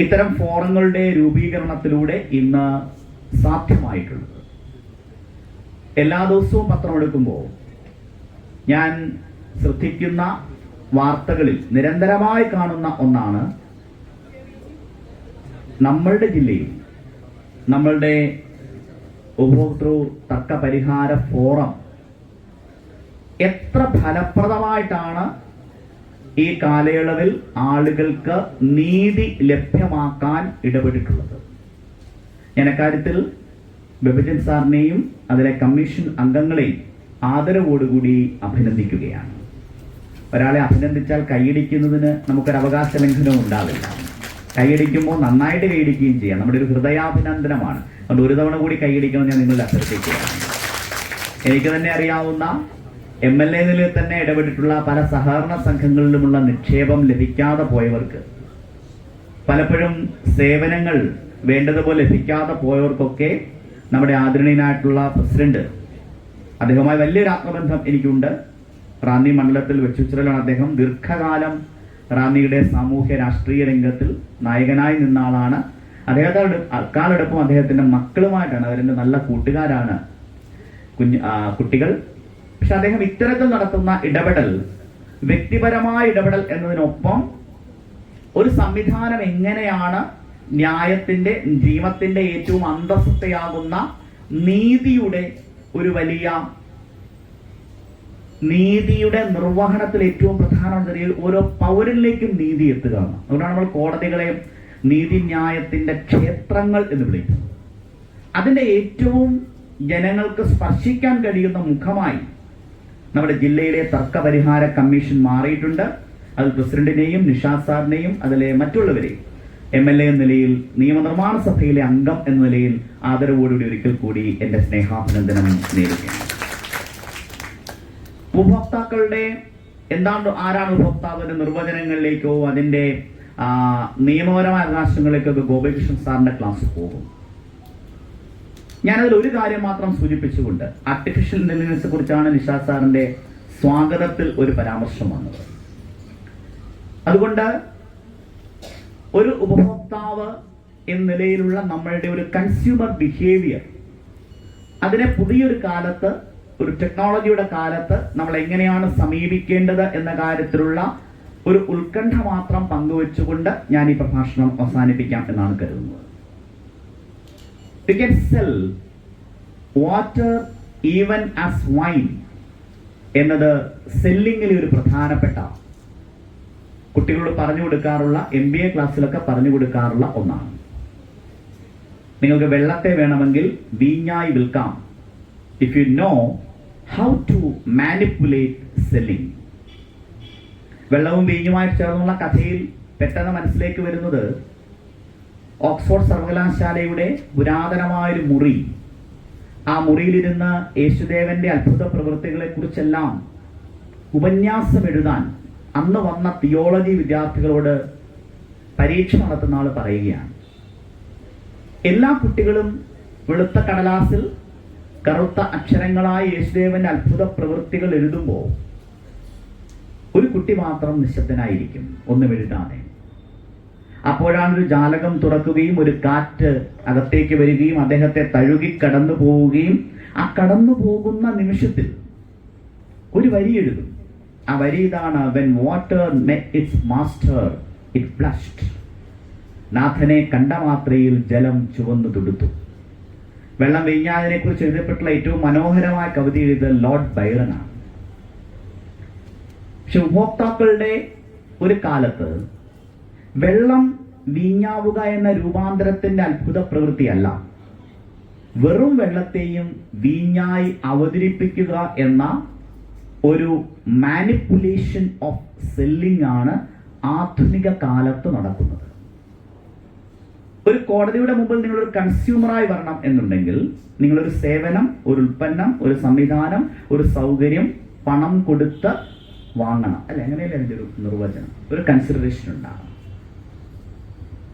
ഇത്തരം ഫോറങ്ങളുടെ രൂപീകരണത്തിലൂടെ ഇന്ന് സാധ്യമായിട്ടുള്ളത്. എല്ലാ ദിവസവും പത്രം എടുക്കുമ്പോൾ ഞാൻ ശ്രദ്ധിക്കുന്ന വാർത്തകളിൽ നിരന്തരമായി കാണുന്ന ഒന്നാണ്, നമ്മളുടെ ജില്ലയിൽ നമ്മളുടെ ഉപഭോക്തൃ തർക്ക പരിഹാര ഫോറം എത്ര ഫലപ്രദമായിട്ടാണ് ഈ കാലയളവിൽ ആളുകൾക്ക് നീതി ലഭ്യമാക്കാൻ ഇടപെട്ടിട്ടുള്ളത്. ഞാൻ അക്കാര്യത്തിൽ ബെബജൻ സാറിനെയും അതിലെ കമ്മീഷൻ അംഗങ്ങളെയും ആദരവോടുകൂടി അഭിനന്ദിക്കുകയാണ്. ഒരാളെ അഭിനന്ദിച്ചാൽ കൈയടിക്കുന്നതിന് നമുക്കൊരു അവകാശ ലംഘനവും ഉണ്ടാവില്ല. കൈയടിക്കുമ്പോൾ നന്നായിട്ട് കൈയടിക്കുകയും ചെയ്യാം. നമ്മുടെ ഒരു ഹൃദയാഭിനന്ദനമാണ്. അതുകൊണ്ട് ഒരു തവണ കൂടി കൈയടിക്കണം ഞാൻ നിങ്ങളിൽ അഭ്യർത്ഥിക്കുകയാണ്. എനിക്ക് തന്നെ അറിയാവുന്ന MLA നിലയിൽ തന്നെ ഇടപെട്ടിട്ടുള്ള പല സഹകരണ സംഘങ്ങളിലുമുള്ള നിക്ഷേപം ലഭിക്കാതെ പോയവർക്ക്, പലപ്പോഴും സേവനങ്ങൾ വേണ്ടതുപോലെ ലഭിക്കാതെ പോയവർക്കൊക്കെ നമ്മുടെ ആദരണീയനായിട്ടുള്ള പ്രസിഡന്റ്, അദ്ദേഹവുമായി വലിയൊരു ആത്മബന്ധം എനിക്കുണ്ട്. റാന്നി മണ്ഡലത്തിൽ വെച്ചുച്ചിറലാണ് അദ്ദേഹം. ദീർഘകാലം റാന്നിയുടെ സാമൂഹ്യ രാഷ്ട്രീയ രംഗത്തിൽ നായകനായി നിന്ന ആളാണ്. അക്കാലൊടൊപ്പം അദ്ദേഹത്തിന്റെ മക്കളുമായിട്ടാണ്, അവരെന്റെ നല്ല കൂട്ടുകാരാണ് കുട്ടികൾ. പക്ഷെ അദ്ദേഹം ഇത്തരത്തിൽ നടത്തുന്ന ഇടപെടൽ, വ്യക്തിപരമായ ഇടപെടൽ എന്നതിനൊപ്പം ഒരു സംവിധാനം എങ്ങനെയാണ് ന്യായത്തിന്റെ, ജീവത്തിന്റെ ഏറ്റവും അന്തസ്സത്തെയാകുന്ന നീതിയുടെ ഒരു വലിയ നീതിയുടെ നിർവഹണത്തിൽ ഏറ്റവും പ്രധാനപ്പെട്ട ഓരോ പൗരനിലേക്കും നീതി എത്തുക. അതുകൊണ്ടാണ് നമ്മൾ കോടതികളെ നീതിന്യായത്തിന്റെ ക്ഷേത്രങ്ങൾ എന്ന് വിളിക്കുന്നത്. അതിന്റെ ഏറ്റവും ജനങ്ങൾക്ക് സ്പർശിക്കാൻ കഴിയുന്ന മുഖമായി നമ്മുടെ ജില്ലയിലെ തർക്ക പരിഹാര കമ്മീഷൻ മാറിയിട്ടുണ്ട്. അത് പ്രസിഡന്റിനെയും നിഷാദ് സാറിനെയും അതിലെ മറ്റുള്ളവരെയും MLA എന്ന നിലയിൽ, നിയമനിർമ്മാണ സഭയിലെ അംഗം എന്ന നിലയിൽ ആദരവോടുകൂടി ഒരിക്കൽ കൂടി എന്റെ സ്നേഹാഭിനന്ദനം നേരുകയാണ്. ഉപഭോക്താക്കളുടെ ആരാണ് ഉപഭോക്താവ് എന്ന നിർവചനങ്ങളിലേക്കോ അതിന്റെ നിയമപരമായ അവകാശങ്ങളിലേക്കൊക്കെ ഗോപികൃഷ്ണൻ സാറിന്റെ ക്ലാസ് പോകും. ഞാനതിൽ ഒരു കാര്യം മാത്രം സൂചിപ്പിച്ചുകൊണ്ട്, ആർട്ടിഫിഷ്യൽ ഇന്റലിജൻസിനെ കുറിച്ചാണ് നിഷാദ് സാറിന്റെ സ്വാഗതത്തിൽ ഒരു പരാമർശം വന്നത്. അതുകൊണ്ട് ഒരു ഉപഭോക്താവ് എന്ന നിലയിലുള്ള നമ്മളുടെ ഒരു കൺസ്യൂമർ ബിഹേവിയർ, അതിനെ പുതിയൊരു കാലത്ത്, ഒരു ടെക്നോളജിയുടെ കാലത്ത് നമ്മൾ എങ്ങനെയാണ് സമീപിക്കേണ്ടത് എന്ന കാര്യത്തിലുള്ള ഒരു ഉത്കണ്ഠ മാത്രം പങ്കുവെച്ചുകൊണ്ട് ഞാൻ ഈ പ്രഭാഷണം അവസാനിപ്പിക്കാം എന്നാണ് കരുതുന്നത്. We can sell water even as wine എന്നത് സെല്ലിങ്ങിലെ ഒരു പ്രധാനപ്പെട്ട, കുട്ടികളോട് പറഞ്ഞു കൊടുക്കാറുള്ള, MBA ക്ലാസ്സിലൊക്കെ പറഞ്ഞു കൊടുക്കാറുള്ള ഒന്നാണ്. നിങ്ങൾക്ക് വെള്ളത്തെ വേണമെങ്കിൽ വീഞ്ഞായി വിൽക്കാം, if you know how to manipulate selling. വെള്ളവും വീഞ്ഞുമായി ചേർന്നുള്ള കഥയിൽ പെട്ടെന്ന് മനസ്സിലേക്ക് വരുന്നത്, ഓക്സ്ഫോർഡ് സർവകലാശാലയുടെ പുരാതനമായൊരു മുറി, ആ മുറിയിലിരുന്ന് യേശുദേവന്റെ അത്ഭുത പ്രവൃത്തികളെ കുറിച്ചെല്ലാം ഉപന്യാസം എഴുതാൻ അന്ന് വന്ന തിയോളജി വിദ്യാർത്ഥികളോട് പരീക്ഷ നടത്തുന്ന ആൾ പറയുകയാണ്, എല്ലാ കുട്ടികളും വെളുത്ത കടലാസിൽ കറുത്ത അക്ഷരങ്ങളായി യേശുദേവന്റെ അത്ഭുത പ്രവൃത്തികൾ എഴുതുമ്പോൾ ഒരു കുട്ടി മാത്രം നിശബ്ദനായിരിക്കും, ഒന്നും എഴുതാതെ. അപ്പോഴാണ് ഒരു ജാലകം തുറക്കുകയും ഒരു കാറ്റ് അകത്തേക്ക് വരികയും അദ്ദേഹത്തെ തഴുകി കടന്നു പോവുകയും ആ കടന്നു പോകുന്ന നിമിഷത്തിൽ ഒരു വരി എഴുതും. ആ വരി ഇതാണ്, when water met its master it flushed. നാഥനെ കണ്ട മാത്രയിൽ ജലം ചുവന്നു തുടുത്തു. വെള്ളം വീഞ്ഞാതിനെ കുറിച്ച് എഴുതപ്പെട്ടുള്ള ഏറ്റവും മനോഹരമായ കവിത എഴുതിയത് ലോർഡ് ബൈറനാണ്. പക്ഷെ ഉപഭോക്താക്കളുടെ ഒരു കാലത്ത് വെള്ളം വീഞ്ഞാവുക എന്ന രൂപാന്തരത്തിന്റെ അത്ഭുത പ്രവൃത്തിയല്ല, വെറും വെള്ളത്തെയും വീഞ്ഞായി അവതരിപ്പിക്കുക എന്ന ഒരു മാനിപ്പുലേഷൻ ഓഫ് സെല്ലിംഗ് ആണ് ആധുനിക കാലത്ത് നടക്കുന്നത്. ഒരു കോടതിയുടെ മുമ്പിൽ നിങ്ങളൊരു കൺസ്യൂമറായി വരണം എന്നുണ്ടെങ്കിൽ നിങ്ങളൊരു സേവനം, ഒരു ഉൽപ്പന്നം, ഒരു സംവിധാനം, ഒരു സൗകര്യം പണം കൊടുത്ത് വാങ്ങണം അല്ലെ? അങ്ങനെയല്ലേ അതിൻ്റെ ഒരു നിർവചനം? ഒരു കൺസിഡറേഷൻ ഉണ്ടാകണം.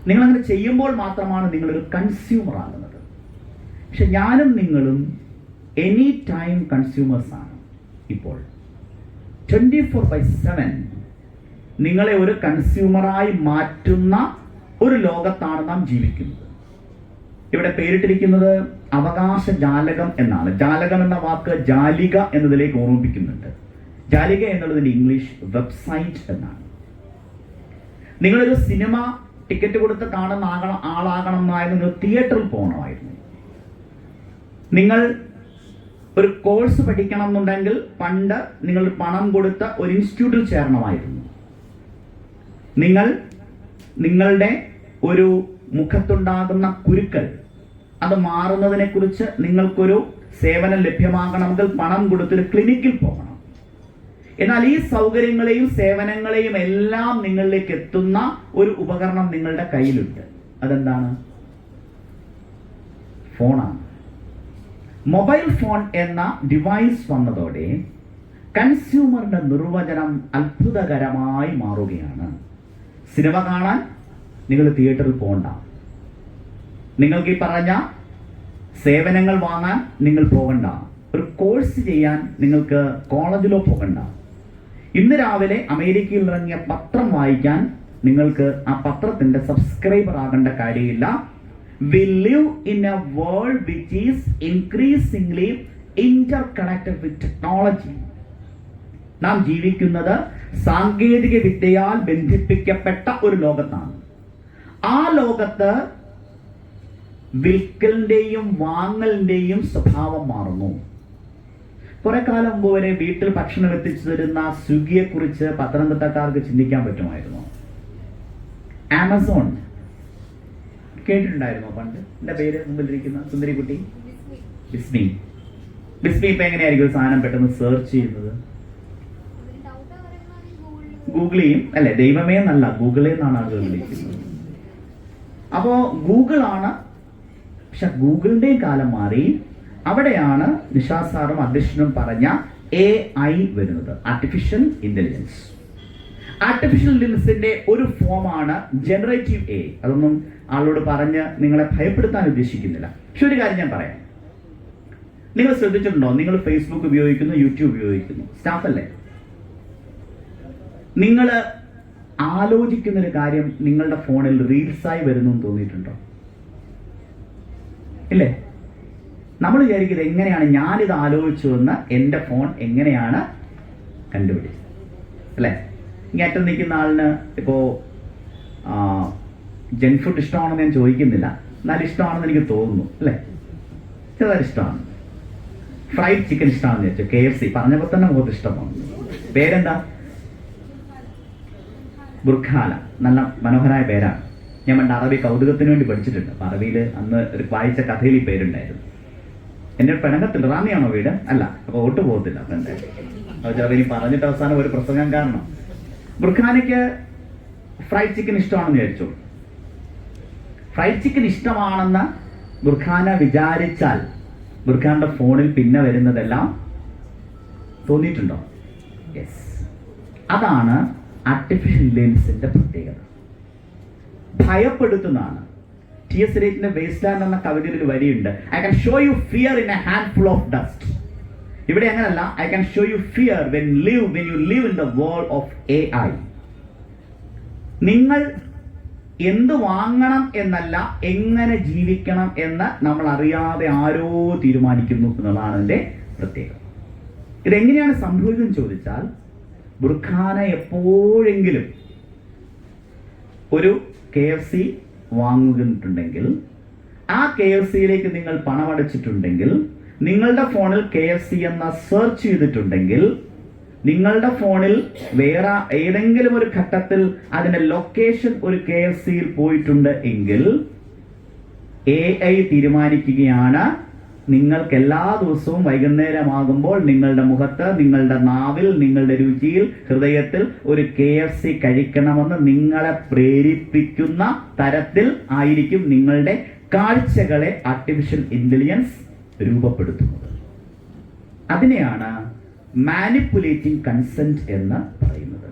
നിങ്ങളങ്ങനെ ചെയ്യുമ്പോൾ മാത്രമാണ് നിങ്ങളൊരു കൺസ്യൂമർ ആകുന്നത്. പക്ഷെ ഞാനും നിങ്ങളും എനി ടൈം കൺസ്യൂമേഴ്സ് ആണ്. ഇപ്പോൾ 24/7 നിങ്ങളെ ഒരു കൺസ്യൂമറായി മാറ്റുന്ന ഒരു ലോകത്താണ് നാം ജീവിക്കുന്നത്. ഇവിടെ പേരിട്ടിരിക്കുന്നത് അവകാശ ജാലകം എന്നാണ്. ജാലകം എന്ന വാക്ക് ജാലിക എന്നതിലേക്ക് ഓർമ്മിപ്പിക്കുന്നുണ്ട്. ജാലിക എന്നുള്ളതിന്റെ ഇംഗ്ലീഷ് വെബ്സൈറ്റ് എന്നാണ്. നിങ്ങളൊരു സിനിമ ടിക്കറ്റ് കൊടുത്ത് കാണുന്ന ആളാകണം എന്നായിരുന്നു നിങ്ങൾ തിയേറ്ററിൽ പോകണമായിരുന്നു. നിങ്ങൾ ഒരു കോഴ്സ് പഠിക്കണം എന്നുണ്ടെങ്കിൽ പണ്ട് നിങ്ങൾ പണം കൊടുത്ത് ഒരു ഇൻസ്റ്റിറ്റ്യൂട്ടിൽ ചേരണമായിരുന്നു. നിങ്ങൾ നിങ്ങളുടെ ഒരു മുഖത്തുണ്ടാകുന്ന കുരുക്കൾ അത് മാറുന്നതിനെ കുറിച്ച് നിങ്ങൾക്കൊരു സേവനം ലഭ്യമാകണമെങ്കിൽ പണം കൊടുത്തൊരു ക്ലിനിക്കിൽ പോകണം. എന്നാൽ ഈ സൗകര്യങ്ങളെയും സേവനങ്ങളെയും എല്ലാം നിങ്ങളിലേക്ക് എത്തുന്ന ഒരു ഉപകരണം നിങ്ങളുടെ കയ്യിലുണ്ട്. അതെന്താണ്? ഫോണാണ്. മൊബൈൽ ഫോൺ എന്ന ഡിവൈസ് വന്നതോടെ കൺസ്യൂമറിന്റെ നിർവചനം അത്ഭുതകരമായി മാറുകയാണ്. സിനിമ കാണാൻ നിങ്ങൾ തിയേറ്ററിൽ പോകണ്ട. നിങ്ങൾക്ക് ഈ പറഞ്ഞ സേവനങ്ങൾ വാങ്ങാൻ നിങ്ങൾ പോകണ്ട. ഒരു കോഴ്സ് ചെയ്യാൻ നിങ്ങൾക്ക് കോളേജിലോ പോകണ്ട. ഇന്ന് രാവിലെ അമേരിക്കയിൽ ഇറങ്ങിയ പത്രം വായിക്കാൻ നിങ്ങൾക്ക് ആ പത്രത്തിന്റെ സബ്സ്ക്രൈബർ ആകേണ്ട കാര്യമില്ല. We live in a world which is increasingly interconnected with technology. നാം ജീവിക്കുന്നത് സാങ്കേതിക വിദ്യയാൽ ബന്ധിപ്പിക്കപ്പെട്ട ഒരു ലോകത്താണ്. ആ ലോകത്ത് വിൽക്കലിന്റെയും വാങ്ങലിന്റെയും സ്വഭാവം മാറുന്നു. കുറെ കാലം മുമ്പ് വരെ വീട്ടിൽ ഭക്ഷണം എത്തിച്ചു തരുന്ന സ്വിഗ്ഗിയെ കുറിച്ച് പത്തനംതിട്ടക്കാർക്ക് ചിന്തിക്കാൻ പറ്റുമായിരുന്നു. ആമസോൺ കേട്ടിട്ടുണ്ടായിരുന്നോ പണ്ട്? എന്റെ പേര് മുമ്പിലിരിക്കുന്ന സുന്ദരിക്കുട്ടി ബിസ്മി. ബിസ്മി ഇപ്പൊ എങ്ങനെയായിരിക്കും ഒരു സാധനം പെട്ടെന്ന് സെർച്ച് ചെയ്യുന്നത്? ഗൂഗിൾ ചെയ്യും അല്ലെ? ദൈവമേ എന്നല്ല, ഗൂഗിളിൽ നിന്നാണ് ആളുകൾ വിളിക്കുന്നത്. അപ്പോ ഗൂഗിൾ ആണ്. പക്ഷെ ഗൂഗിളിന്റെയും കാലം മാറി. അവിടെയാണ് നിഷാ സാറും അധ്യക്ഷനും പറഞ്ഞ AI വരുന്നത്, ആർട്ടിഫിഷ്യൽ ഇന്റലിജൻസ്. ആർട്ടിഫിഷ്യൽ ഇന്റലിജൻസിന്റെ ഒരു ഫോമാണ് ജനറേറ്റീവ് AI. അതൊന്നും ആളോട് പറഞ്ഞ് നിങ്ങളെ ഭയപ്പെടുത്താൻ ഉദ്ദേശിക്കുന്നില്ല. പക്ഷെ ഒരു കാര്യം ഞാൻ പറയാം. നിങ്ങൾ ശ്രദ്ധിച്ചിട്ടുണ്ടോ? നിങ്ങൾ ഫേസ്ബുക്ക് ഉപയോഗിക്കുന്നു, യൂട്യൂബ് ഉപയോഗിക്കുന്നു, സ്റ്റാഫ് അല്ലേ? നിങ്ങൾ ആലോചിക്കുന്നൊരു കാര്യം നിങ്ങളുടെ ഫോണിൽ റീൽസായി വരുന്നു എന്ന് തോന്നിയിട്ടുണ്ടോ? ഇല്ലേ? നമ്മൾ വിചാരിക്കുന്നത് എങ്ങനെയാണ് ഞാനിത് ആലോചിച്ചു എന്ന് എൻ്റെ ഫോൺ എങ്ങനെയാണ് കണ്ടുപിടിച്ചത് അല്ലേ? ഇങ്ങേറ്റം നിൽക്കുന്ന ആളിന് ഇപ്പോ ജങ്ക് ഫുഡ് ഇഷ്ടമാണെന്ന് ഞാൻ ചോദിക്കുന്നില്ല, എന്നാലും ഇഷ്ടമാണെന്ന് എനിക്ക് തോന്നുന്നു അല്ലേ? ചെറുതായിട്ട് ഇഷ്ടമാണ്. ഫ്രൈഡ് ചിക്കൻ ഇഷ്ടമാണെന്ന് ചോദിച്ചു. KFC പറഞ്ഞപ്പോൾ തന്നെ മുഖത്ത് ഇഷ്ടമാണ്. പേരെന്താ? ബുർഖാല. നല്ല മനോഹരമായ പേരാണ്. ഞാൻ പണ്ട് അറബി കൗതുകത്തിന് വേണ്ടി പഠിച്ചിട്ടുണ്ട്. അപ്പൊ അറബിയിൽ അന്ന് ഒരു വായിച്ച കഥയിൽ ഈ പേരുണ്ടായിരുന്നു. എൻ്റെ പെണങ്ങത്തിൽ റാന്നിയാണോ വീട്? അല്ല. അപ്പൊ ഒട്ടു പോകത്തില്ല. അപ്പൊ എന്തായാലും അത് ചിലപ്പോൾ ഇനി പറഞ്ഞിട്ട് അവസാനം ഒരു പ്രസംഗം കാരണം. ബുർഖാനയ്ക്ക് ഫ്രൈഡ് ചിക്കൻ ഇഷ്ടമാണെന്ന് വിചാരിച്ചു. ഫ്രൈഡ് ചിക്കൻ ഇഷ്ടമാണെന്ന് ബുർഖാന വിചാരിച്ചാൽ ബുർഖാന്റെ ഫോണിൽ പിന്നെ വരുന്നതെല്ലാം തോന്നിയിട്ടുണ്ടോ? യെസ്. അതാണ് ആർട്ടിഫിഷ്യൽ ഇന്റലിജൻസിന്റെ പ്രത്യേകത. ഭയപ്പെടുത്തുന്നതാണ്. T.S. Eliotന്റെ വേസ്റ്റ് ലാൻഡ് എന്ന കവിതയിൽ ഒരു വരിയുണ്ട്, I can show you fear in a handful of dust. ഇവിടെ അങ്ങനല്ല, I can show you fear when you live in the world of AI. നിങ്ങൾ എന്ത് വാങ്ങണം എന്നല്ല, എങ്ങനെ ജീവിക്കണം എന്ന് നമ്മൾ അറിയാതെ ആരോ തീരുമാനിക്കുന്നു എന്നുള്ളതാണ് അതിന്റെ പ്രത്യേകത. ഇതെങ്ങനെയാണ് സംഭവിക്കുന്നത് ചോദിച്ചാൽ, ബുർഖാന എപ്പോഴെങ്കിലും ഒരു KFC വാങ്ങുന്നുണ്ടെങ്കിൽ, ആ KFCയിലേക്ക് നിങ്ങൾ പണമടച്ചിട്ടുണ്ടെങ്കിൽ, നിങ്ങളുടെ ഫോണിൽ KFC എന്ന സെർച്ച് ചെയ്തിട്ടുണ്ടെങ്കിൽ, നിങ്ങളുടെ ഫോണിൽ വേറെ ഏതെങ്കിലും ഒരു ഘട്ടത്തിൽ അതിന്റെ ലൊക്കേഷൻ ഒരു KFCയിൽ പോയിട്ടുണ്ട് എങ്കിൽ AI തീരുമാനിക്കുകയാണ് നിങ്ങൾക്ക് എല്ലാ ദിവസവും വൈകുന്നേരമാകുമ്പോൾ നിങ്ങളുടെ മുഖത്ത്, നിങ്ങളുടെ നാവിൽ, നിങ്ങളുടെ രുചിയിൽ, ഹൃദയത്തിൽ ഒരു KFC കഴിക്കണമെന്ന് നിങ്ങളെ പ്രേരിപ്പിക്കുന്ന തരത്തിൽ ആയിരിക്കും നിങ്ങളുടെ കാഴ്ചകളെ ആർട്ടിഫിഷ്യൽ ഇന്റലിജൻസ് രൂപപ്പെടുത്തുന്നത്. അതിനെയാണ് മാനിപ്പുലേറ്റിംഗ് കൺസെന്റ് എന്ന് പറയുന്നത്.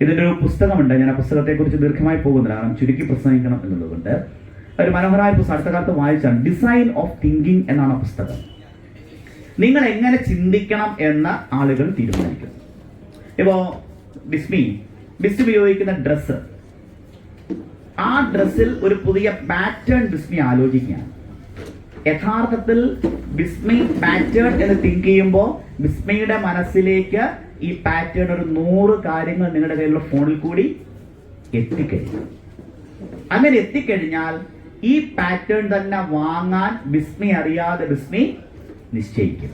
ഇതിൻ്റെ ഒരു പുസ്തകമുണ്ട്. ഞാൻ ആ പുസ്തകത്തെക്കുറിച്ച് ദീർഘമായി പോകുന്നില്ല, കാരണം ചുരുക്കി പ്രസംഗിക്കണം എന്നുള്ളതുകൊണ്ട്. ഒരു മനോഹരമായ പുസ്തകം അടുത്ത കാലത്ത് വായിച്ചാണ്. ഡിസൈൻ ഓഫ് തിങ്കിങ് എന്നാണ് പുസ്തകം. നിങ്ങൾ എങ്ങനെ ചിന്തിക്കണം എന്ന് ആളുകൾ തീരുമാനിക്കുന്നു. ഇപ്പോ ബിസ്മി ഉപയോഗിക്കുന്ന ഡ്രസ്സ്, ആ ഡ്രസ്സിൽ ഒരു പുതിയ പാറ്റേൺ ബിസ്മി ആലോചിക്കുകയാണ്. യഥാർത്ഥത്തിൽ ബിസ്മി പാറ്റേൺ എന്ന് തിങ്ക് ചെയ്യുമ്പോൾ ബിസ്മിയുടെ മനസ്സിലേക്ക് ഈ പാറ്റേൺ ഒരു 100 കാര്യങ്ങൾ നിങ്ങളുടെ കയ്യിലുള്ള ഫോണിൽ കൂടി എത്തിക്കഴിഞ്ഞു. അങ്ങനെ എത്തിക്കഴിഞ്ഞാൽ ഈ പാറ്റേൺ തന്നെ വാങ്ങാൻ ബിസ്മി അറിയാതെ ബിസ്മി നിശ്ചയിക്കും.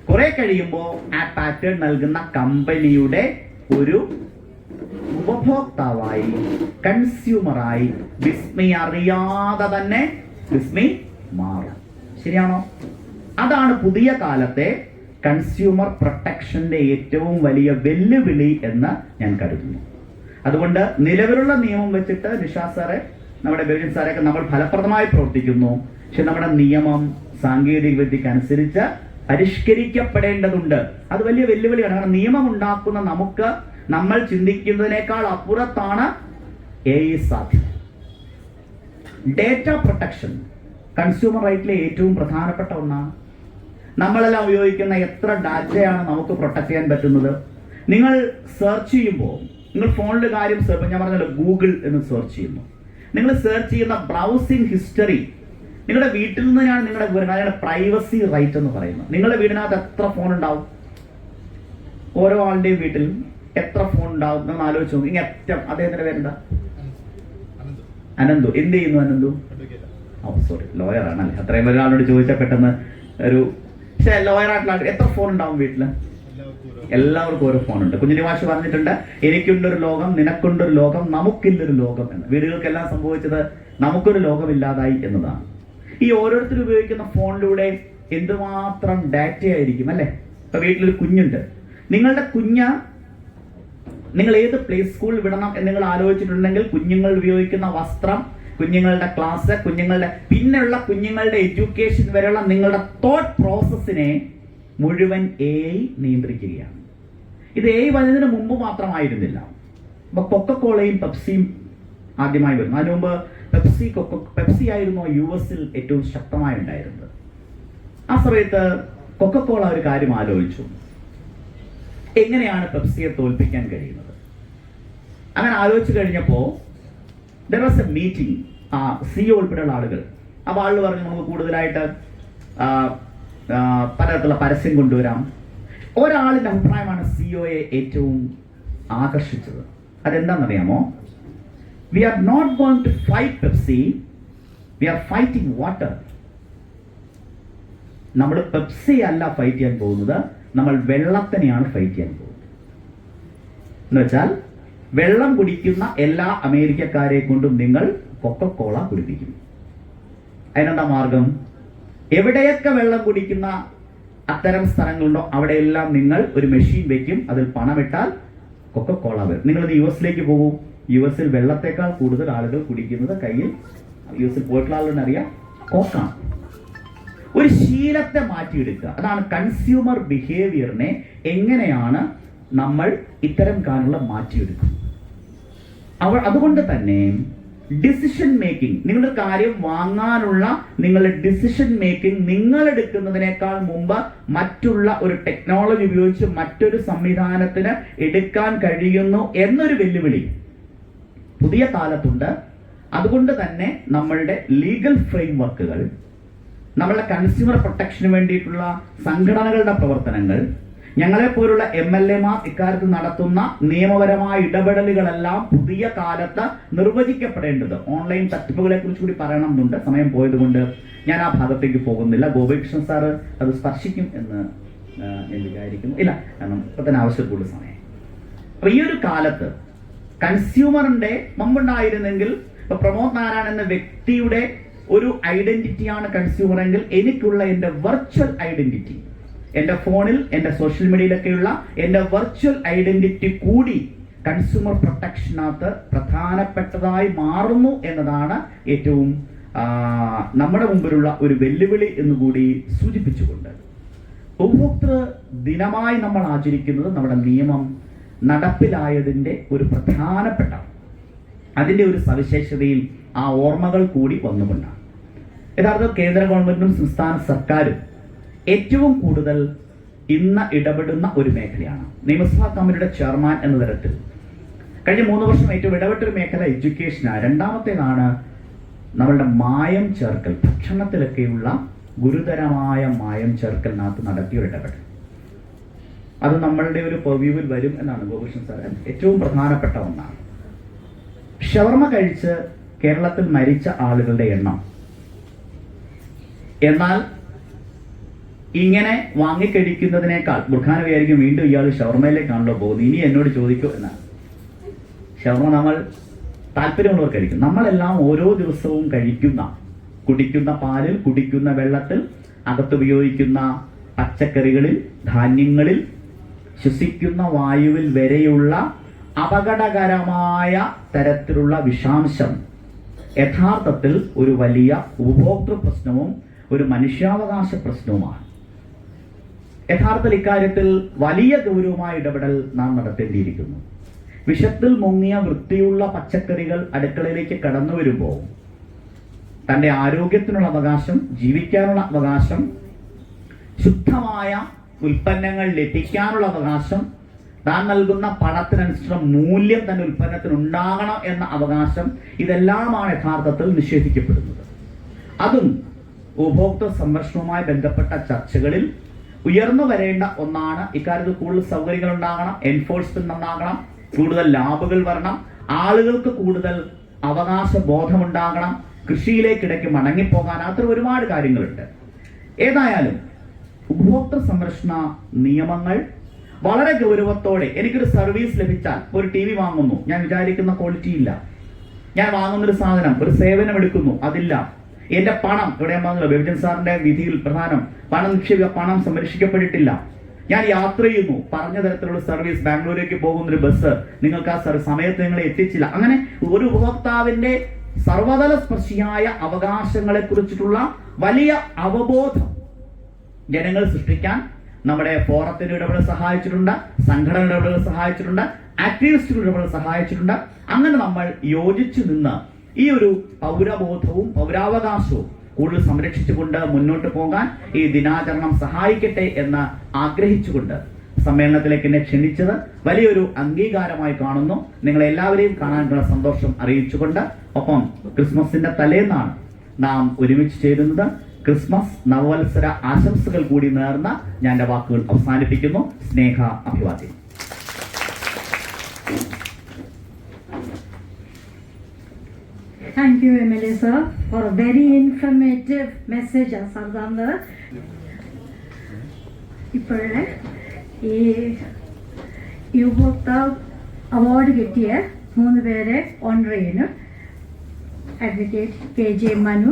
കുറെ കഴിയുമ്പോൾ ആ പാറ്റേൺ നൽകുന്ന കമ്പനിയുടെ ഒരു ഉപഭോക്താവായി, കൺസ്യൂമറായി ബിസ്മി അറിയാതെ തന്നെ ബിസ്മി മാറും. ശരിയാണോ? അതാണ് പുതിയ കാലത്തെ കൺസ്യൂമർ പ്രൊട്ടക്ഷന്റെ ഏറ്റവും വലിയ വെല്ലുവിളി എന്ന് ഞാൻ കരുതുന്നു. അതുകൊണ്ട് നിലവിലുള്ള നിയമം വെച്ചിട്ട് നിഷാ സാറെ, നമ്മുടെ ബെർജിൻ സാറൊക്കെ നമ്മൾ ഫലപ്രദമായി പ്രവർത്തിക്കുന്നു. പക്ഷെ നമ്മുടെ നിയമം സാങ്കേതിക വിദ്യക്ക് അനുസരിച്ച് പരിഷ്കരിക്കപ്പെടേണ്ടതുണ്ട്. അത് വലിയ വെല്ലുവിളിയാണ്. കാരണം നിയമം ഉണ്ടാക്കുന്ന നമുക്ക് നമ്മൾ ചിന്തിക്കുന്നതിനേക്കാൾ അപ്പുറത്താണ് AI സാധ്യത. ഡേറ്റ പ്രൊട്ടക്ഷൻ കൺസ്യൂമർ റൈറ്റിലെ ഏറ്റവും പ്രധാനപ്പെട്ട ഒന്നാണ്. നമ്മളെല്ലാം ഉപയോഗിക്കുന്ന എത്ര ഡാറ്റയാണ് നമുക്ക് പ്രൊട്ടക്ട് ചെയ്യാൻ പറ്റുന്നത്? നിങ്ങൾ സെർച്ച് ചെയ്യുമ്പോൾ, നിങ്ങൾ ഫോണിൽ കാര്യം ഞാൻ പറഞ്ഞല്ലോ, ഗൂഗിൾ എന്ന് സെർച്ച് ചെയ്യുന്നു. നിങ്ങൾ സെർച്ച് ചെയ്യുന്ന ബ്രൗസിംഗ് ഹിസ്റ്ററി, നിങ്ങളുടെ വീട്ടിൽ നിന്നാണ് നിങ്ങളുടെ വിവരങ്ങൾ, അതാണ് പ്രൈവസി റൈറ്റ് എന്ന് പറയുന്നത്. നിങ്ങളുടെ വീടിനകത്ത് എത്ര ഫോൺ ഉണ്ടാവും? ഓരോ ആളുടെയും വീട്ടിൽ എത്ര ഫോൺ ഉണ്ടാവും എന്ന് ആലോചിച്ചു നോക്കും. ഇങ്ങനെ അദ്ദേഹത്തിന്റെ പേരെന്താ? അനന്തു. എന്ത് ചെയ്യുന്നു അനന്തു? സോറി, ലോയർ ആണല്ലേ. അത്രയും വലിയ ആളോട് ചോദിച്ചാൽ പെട്ടെന്ന് ഒരു, പക്ഷേ ലോയർ ആയിട്ടുള്ള ആൾ എത്ര ഫോൺ ഉണ്ടാവും വീട്ടില്? എല്ലാവർക്കും ഓരോ ഫോണുണ്ട്. കുഞ്ഞിനി മാഷ് പറഞ്ഞിട്ടുണ്ട്, എനിക്കുണ്ടൊരു ലോകം, നിനക്കുണ്ടൊരു ലോകം, നമുക്കില്ലൊരു ലോകം എന്ന്. വീടുകൾക്കെല്ലാം സംഭവിച്ചത് നമുക്കൊരു ലോകമില്ലാതായി എന്നതാണ്. ഈ ഓരോരുത്തരും ഉപയോഗിക്കുന്ന ഫോണിലൂടെ എന്തുമാത്രം ഡാറ്റ ആയിരിക്കും അല്ലെ? ഇപ്പൊ വീട്ടിലൊരു കുഞ്ഞുണ്ട്. നിങ്ങളുടെ കുഞ്ഞ് നിങ്ങൾ ഏത് പ്ലേ സ്കൂളിൽ വിടണം എന്ന് നിങ്ങൾ ആലോചിച്ചിട്ടുണ്ടെങ്കിൽ കുഞ്ഞുങ്ങൾ ഉപയോഗിക്കുന്ന വസ്ത്രം, കുഞ്ഞുങ്ങളുടെ ക്ലാസ്, കുഞ്ഞുങ്ങളുടെ പിന്നെയുള്ള കുഞ്ഞുങ്ങളുടെ എഡ്യൂക്കേഷൻ വരെയുള്ള നിങ്ങളുടെ തോട്ട് പ്രോസസ്സിനെ മുഴുവൻ AI നിയന്ത്രിക്കുകയാണ്. ഇത് AI വരുന്നതിന് മുമ്പ് മാത്രമായിരുന്നില്ല. അപ്പൊ കൊക്കക്കോളയും പെപ്സിയും ആദ്യമായി വരുന്നു. അതിനു മുമ്പ് പെപ്സി ആയിരുന്നു US ഏറ്റവും ശക്തമായി ഉണ്ടായിരുന്നത്. ആ സമയത്ത് കൊക്കക്കോള ഒരു കാര്യം ആലോചിച്ചു, എങ്ങനെയാണ് പെപ്സിയെ തോൽപ്പിക്കാൻ കഴിയുന്നത്? അങ്ങനെ ആലോചിച്ചു കഴിഞ്ഞപ്പോൾ there was a meeting, CEO ഉൾപ്പെടെയുള്ള ആളുകൾ. അപ്പോൾ ആളുകൾ പറഞ്ഞു, നമുക്ക് കൂടുതലായിട്ട് പലതരത്തിലുള്ള പരസ്യം കൊണ്ടുവരാം. ഒരാളിന്റെ അഭിപ്രായമാണ് CEOയെ ഏറ്റവും ആകർഷിച്ചത്. അതെന്താണെന്നറിയാമോ? We are not going to fight Pepsi, we are fighting water. നമ്മൾ പെപ്സി അല്ല ഫൈറ്റ് ചെയ്യാൻ പോകുന്നത്, നമ്മൾ വെള്ളത്തിനെയാണ് ഫൈറ്റ് ചെയ്യാൻ പോകുന്നത്. എന്നുവെച്ചാൽ വെള്ളം കുടിക്കുന്ന എല്ലാ അമേരിക്കക്കാരെ കൊണ്ടും നിങ്ങൾ കൊക്കക്കോള കുടിപ്പിക്കും. അതിനെന്താ മാർഗം? എവിടെയൊക്കെ വെള്ളം കുടിക്കുന്ന അത്തരം സ്ഥലങ്ങളുണ്ടോ അവിടെയെല്ലാം നിങ്ങൾ ഒരു മെഷീൻ വെക്കും. അതിൽ പണമിട്ടാൽ കൊക്കക്കോള വരും. നിങ്ങളിത് US പോകും. US വെള്ളത്തെക്കാൾ കൂടുതൽ ആളുകൾ കുടിക്കുന്നത് കയ്യിൽ, US പോയിട്ടുള്ള ആളുകൾ അറിയാം, കോക്കാണ്. ഒരു ശീലത്തെ മാറ്റിയെടുക്കുക. അതാണ് കൺസ്യൂമർ ബിഹേവിയറിനെ എങ്ങനെയാണ് നമ്മൾ ഇത്തരം കാര്യങ്ങൾ മാറ്റിയെടുക്കുന്നത്. അതുകൊണ്ട് തന്നെ ഡിസിഷൻ മേക്കിംഗ്, നിങ്ങളുടെ കാര്യം വാങ്ങാനുള്ള നിങ്ങളുടെ ഡിസിഷൻ മേക്കിംഗ് നിങ്ങൾ എടുക്കുന്നതിനേക്കാൾ മുമ്പ് മറ്റുള്ള ഒരു ടെക്നോളജി ഉപയോഗിച്ച് മറ്റൊരു സംവിധാനത്തിന് എടുക്കാൻ കഴിയുന്നു എന്നൊരു വെല്ലുവിളി പുതിയ കാലത്തുണ്ട്. അതുകൊണ്ട് തന്നെ നമ്മളുടെ ലീഗൽ ഫ്രെയിംവർക്കുകൾ, നമ്മളുടെ കൺസ്യൂമർ പ്രൊട്ടക്ഷന് വേണ്ടിയിട്ടുള്ള സംഘടനകളുടെ പ്രവർത്തനങ്ങൾ, ഞങ്ങളെപ്പോലുള്ള MLAമാർ ഇക്കാര്യത്തിൽ നടത്തുന്ന നിയമപരമായ ഇടപെടലുകളെല്ലാം പുതിയ കാലത്ത് നിർവചിക്കപ്പെടേണ്ടത്. ഓൺലൈൻ തട്ടിപ്പുകളെ കുറിച്ച് കൂടി പറയണമെന്നുണ്ട്. സമയം പോയതുകൊണ്ട് ഞാൻ ആ ഭാഗത്തേക്ക് പോകുന്നില്ല. ഗോപികൃഷ്ണൻ സാറ് അത് സ്പർശിക്കും എന്ന് ഞാൻ വിചാരിക്കുന്നു. ഇല്ല, കാരണം ഇപ്പൊ തന്നെ ആവശ്യമുള്ള സമയം. അപ്പൊ ഈ ഒരു കാലത്ത് കൺസ്യൂമറിന്റെ മുമ്പുണ്ടായിരുന്നെങ്കിൽ ഇപ്പൊ പ്രമോദ് നാരായണൻ എന്ന വ്യക്തിയുടെ ഒരു ഐഡന്റിറ്റിയാണ് കൺസ്യൂമർ എങ്കിൽ എനിക്കുള്ള എൻ്റെ വെർച്വൽ ഐഡന്റിറ്റി, എൻ്റെ ഫോണിൽ, എൻ്റെ സോഷ്യൽ മീഡിയയിലൊക്കെയുള്ള എൻ്റെ വെർച്വൽ ഐഡന്റിറ്റി കൂടി കൺസ്യൂമർ പ്രൊട്ടക്ഷനകത്ത് പ്രധാനപ്പെട്ടതായി മാറുന്നു എന്നതാണ് ഏറ്റവും നമ്മുടെ മുമ്പിലുള്ള ഒരു വെല്ലുവിളി എന്നുകൂടി സൂചിപ്പിച്ചുകൊണ്ട് ഉപഭോക്തൃ ദിനമായി നമ്മൾ ആചരിക്കുന്നത് നമ്മുടെ നിയമം നടപ്പിലായതിൻ്റെ ഒരു പ്രധാനപ്പെട്ട അതിൻ്റെ ഒരു സവിശേഷതയിൽ ആ ഓർമ്മകൾ കൂടി വന്നുകൊണ്ടാണ്. യഥാർത്ഥത്തിൽ കേന്ദ്ര ഗവൺമെന്റും സംസ്ഥാന സർക്കാരും ഏറ്റവും കൂടുതൽ ഇന്ന് ഇടപെടുന്ന ഒരു മേഖലയാണ്. നിയമസഭാ കമ്മിറ്റിയുടെ ചെയർമാൻ എന്ന തരത്തിൽ കഴിഞ്ഞ 3 വർഷം ഏറ്റവും ഇടപെട്ടൊരു മേഖല എഡ്യൂക്കേഷനാണ്. രണ്ടാമത്തേതാണ് നമ്മളുടെ മായം ചേർക്കൽ, ഭക്ഷണത്തിലൊക്കെയുള്ള ഗുരുതരമായ മായം ചേർക്കലിനകത്ത് നടത്തിയൊരു ഇടപെടൽ. അത് നമ്മളുടെ ഒരു പെർവ്യൂവിൽ വരും എന്നാണ് ഗോപകൃഷ്ണൻ സാർ. ഏറ്റവും പ്രധാനപ്പെട്ട ഒന്നാണ് ഷവർമ കഴിച്ച് കേരളത്തിൽ മരിച്ച ആളുകളുടെ എണ്ണം. എന്നാൽ ഇങ്ങനെ വാങ്ങിക്കഴിക്കുന്നതിനേക്കാൾ ബുർഖാന വിചാരിക്കും വീണ്ടും ഇയാൾ ഷവർമയിലേക്കാണല്ലോ പോകുന്നത്, ഇനി എന്നോട് ചോദിക്കൂ എന്നാണ്. ഷവർമ നമ്മൾ താല്പര്യമുള്ളവർ കഴിക്കും. നമ്മളെല്ലാം ഓരോ ദിവസവും കുടിക്കുന്ന പാലിൽ, കുടിക്കുന്ന വെള്ളത്തിൽ, അകത്തുപയോഗിക്കുന്ന പച്ചക്കറികളിൽ, ധാന്യങ്ങളിൽ, ശ്വസിക്കുന്ന വായുവിൽ വരെയുള്ള അപകടകരമായ തരത്തിലുള്ള വിഷാംശം യഥാർത്ഥത്തിൽ ഒരു വലിയ ഉപഭോക്തൃ പ്രശ്നവും ഒരു മനുഷ്യാവകാശ പ്രശ്നവുമാണ്. യഥാർത്ഥത്തിൽ ഇക്കാര്യത്തിൽ വലിയ ഗൗരവമായ ഇടപെടൽ നാം നടത്തേണ്ടിയിരിക്കുന്നു. വിഷത്തിൽ മുങ്ങിയ വൃത്തിയുള്ള പച്ചക്കറികൾ അടുക്കളയിലേക്ക് കടന്നു വരുമ്പോൾ തൻ്റെ ആരോഗ്യത്തിനുള്ള അവകാശം, ജീവിക്കാനുള്ള അവകാശം, ശുദ്ധമായ ഉൽപ്പന്നങ്ങൾ ലഭിക്കാനുള്ള അവകാശം, താൻ നൽകുന്ന പണത്തിനനുസരിച്ചുള്ള മൂല്യം തന്റെ ഉൽപ്പന്നത്തിന് ഉണ്ടാകണം എന്ന അവകാശം, ഇതെല്ലാമാണ് യഥാർത്ഥത്തിൽ നിഷേധിക്കപ്പെടുന്നത്. അതും ഉപഭോക്തൃ സംരക്ഷണവുമായി ബന്ധപ്പെട്ട ചർച്ചകളിൽ ഉയർന്നു വരേണ്ട ഒന്നാണ്. ഇക്കാര്യത്തിൽ കൂടുതൽ സൗകര്യങ്ങൾ ഉണ്ടാകണം, എൻഫോഴ്സ്മെന്റ് ഉണ്ടാകണം, കൂടുതൽ ലാബുകൾ വരണം, ആളുകൾക്ക് കൂടുതൽ അവകാശ ബോധമുണ്ടാകണം, കൃഷിയിലേക്കിടയ്ക്ക് മടങ്ങിപ്പോകാൻ, അത്ര ഒരുപാട് കാര്യങ്ങളുണ്ട്. ഏതായാലും ഉപഭോക്തൃ സംരക്ഷണ നിയമങ്ങൾ വളരെ ഗൗരവത്തോടെ, എനിക്കൊരു സർവീസ് ലഭിച്ചാൽ, ഒരു ടി വി വാങ്ങുന്നു, ഞാൻ വിചാരിക്കുന്ന ക്വാളിറ്റി ഇല്ല, ഞാൻ വാങ്ങുന്നൊരു സാധനം, ഒരു സേവനം എടുക്കുന്നു, അതില്ല, എന്റെ പണം, ഇവിടെ ഞാൻ പറഞ്ഞല്ലോ ബേബിജൻ സാറിന്റെ വിധിയിൽ പ്രധാനം പണം സംരക്ഷിക്കപ്പെട്ടിട്ടില്ല, ഞാൻ യാത്ര ചെയ്യുന്നു, പറഞ്ഞ തരത്തിലുള്ള സർവീസ്, ബാംഗ്ലൂരേക്ക് പോകുന്നൊരു ബസ്, നിങ്ങൾക്ക് ആ സമയത്ത് നിങ്ങളെ എത്തിച്ചില്ല. അങ്ങനെ ഒരു ഉപഭോക്താവിന്റെ സർവതല സ്പർശിയായ അവകാശങ്ങളെ കുറിച്ചിട്ടുള്ള വലിയ അവബോധം ജനങ്ങൾ സൃഷ്ടിക്കാൻ നമ്മുടെ ഫോറത്തിന്റെ ഇടപെടൽ സഹായിച്ചിട്ടുണ്ട്, സംഘടന ഇടപെടൽ സഹായിച്ചിട്ടുണ്ട്, ആക്ടിവിസ്റ്റുകൾ ഇടപെടൽ സഹായിച്ചിട്ടുണ്ട്. അങ്ങനെ നമ്മൾ യോജിച്ചു നിന്ന് ഈ ഒരു പൗരബോധവും പൗരാവകാശവും കൂടുതൽ സംരക്ഷിച്ചുകൊണ്ട് മുന്നോട്ട് പോകാൻ ഈ ദിനാചരണം സഹായിക്കട്ടെ എന്ന് ആഗ്രഹിച്ചുകൊണ്ട് സമ്മേളനത്തിലേക്ക് എന്നെ ക്ഷണിച്ചത് വലിയൊരു അംഗീകാരമായി കാണുന്നു. നിങ്ങളെല്ലാവരെയും കാണാനുള്ള സന്തോഷം അറിയിച്ചുകൊണ്ട്, ഒപ്പം ക്രിസ്മസിന്റെ തലേന്നാണ് നാം ഒരുമിച്ച് ചേരുന്നത്. ക്രിസ്മസ് നവവത്സര ആശംസകൾ കൂടി നേർന്ന് ഞാൻ എൻ്റെ വാക്കുകൾ അവസാനിപ്പിക്കുന്നു. സ്നേഹ അഭിവാദ്യം. Thank you, MLA sir, for a very informative message. Sardanda. ഇപ്പോഴേ ഈ ഉപഭോക്താ അവാർഡ് കിട്ടിയ 3 പേരെ ഓണർ ചെയ്യുന്നു. അഡ്വക്കേറ്റ് KJ മനു,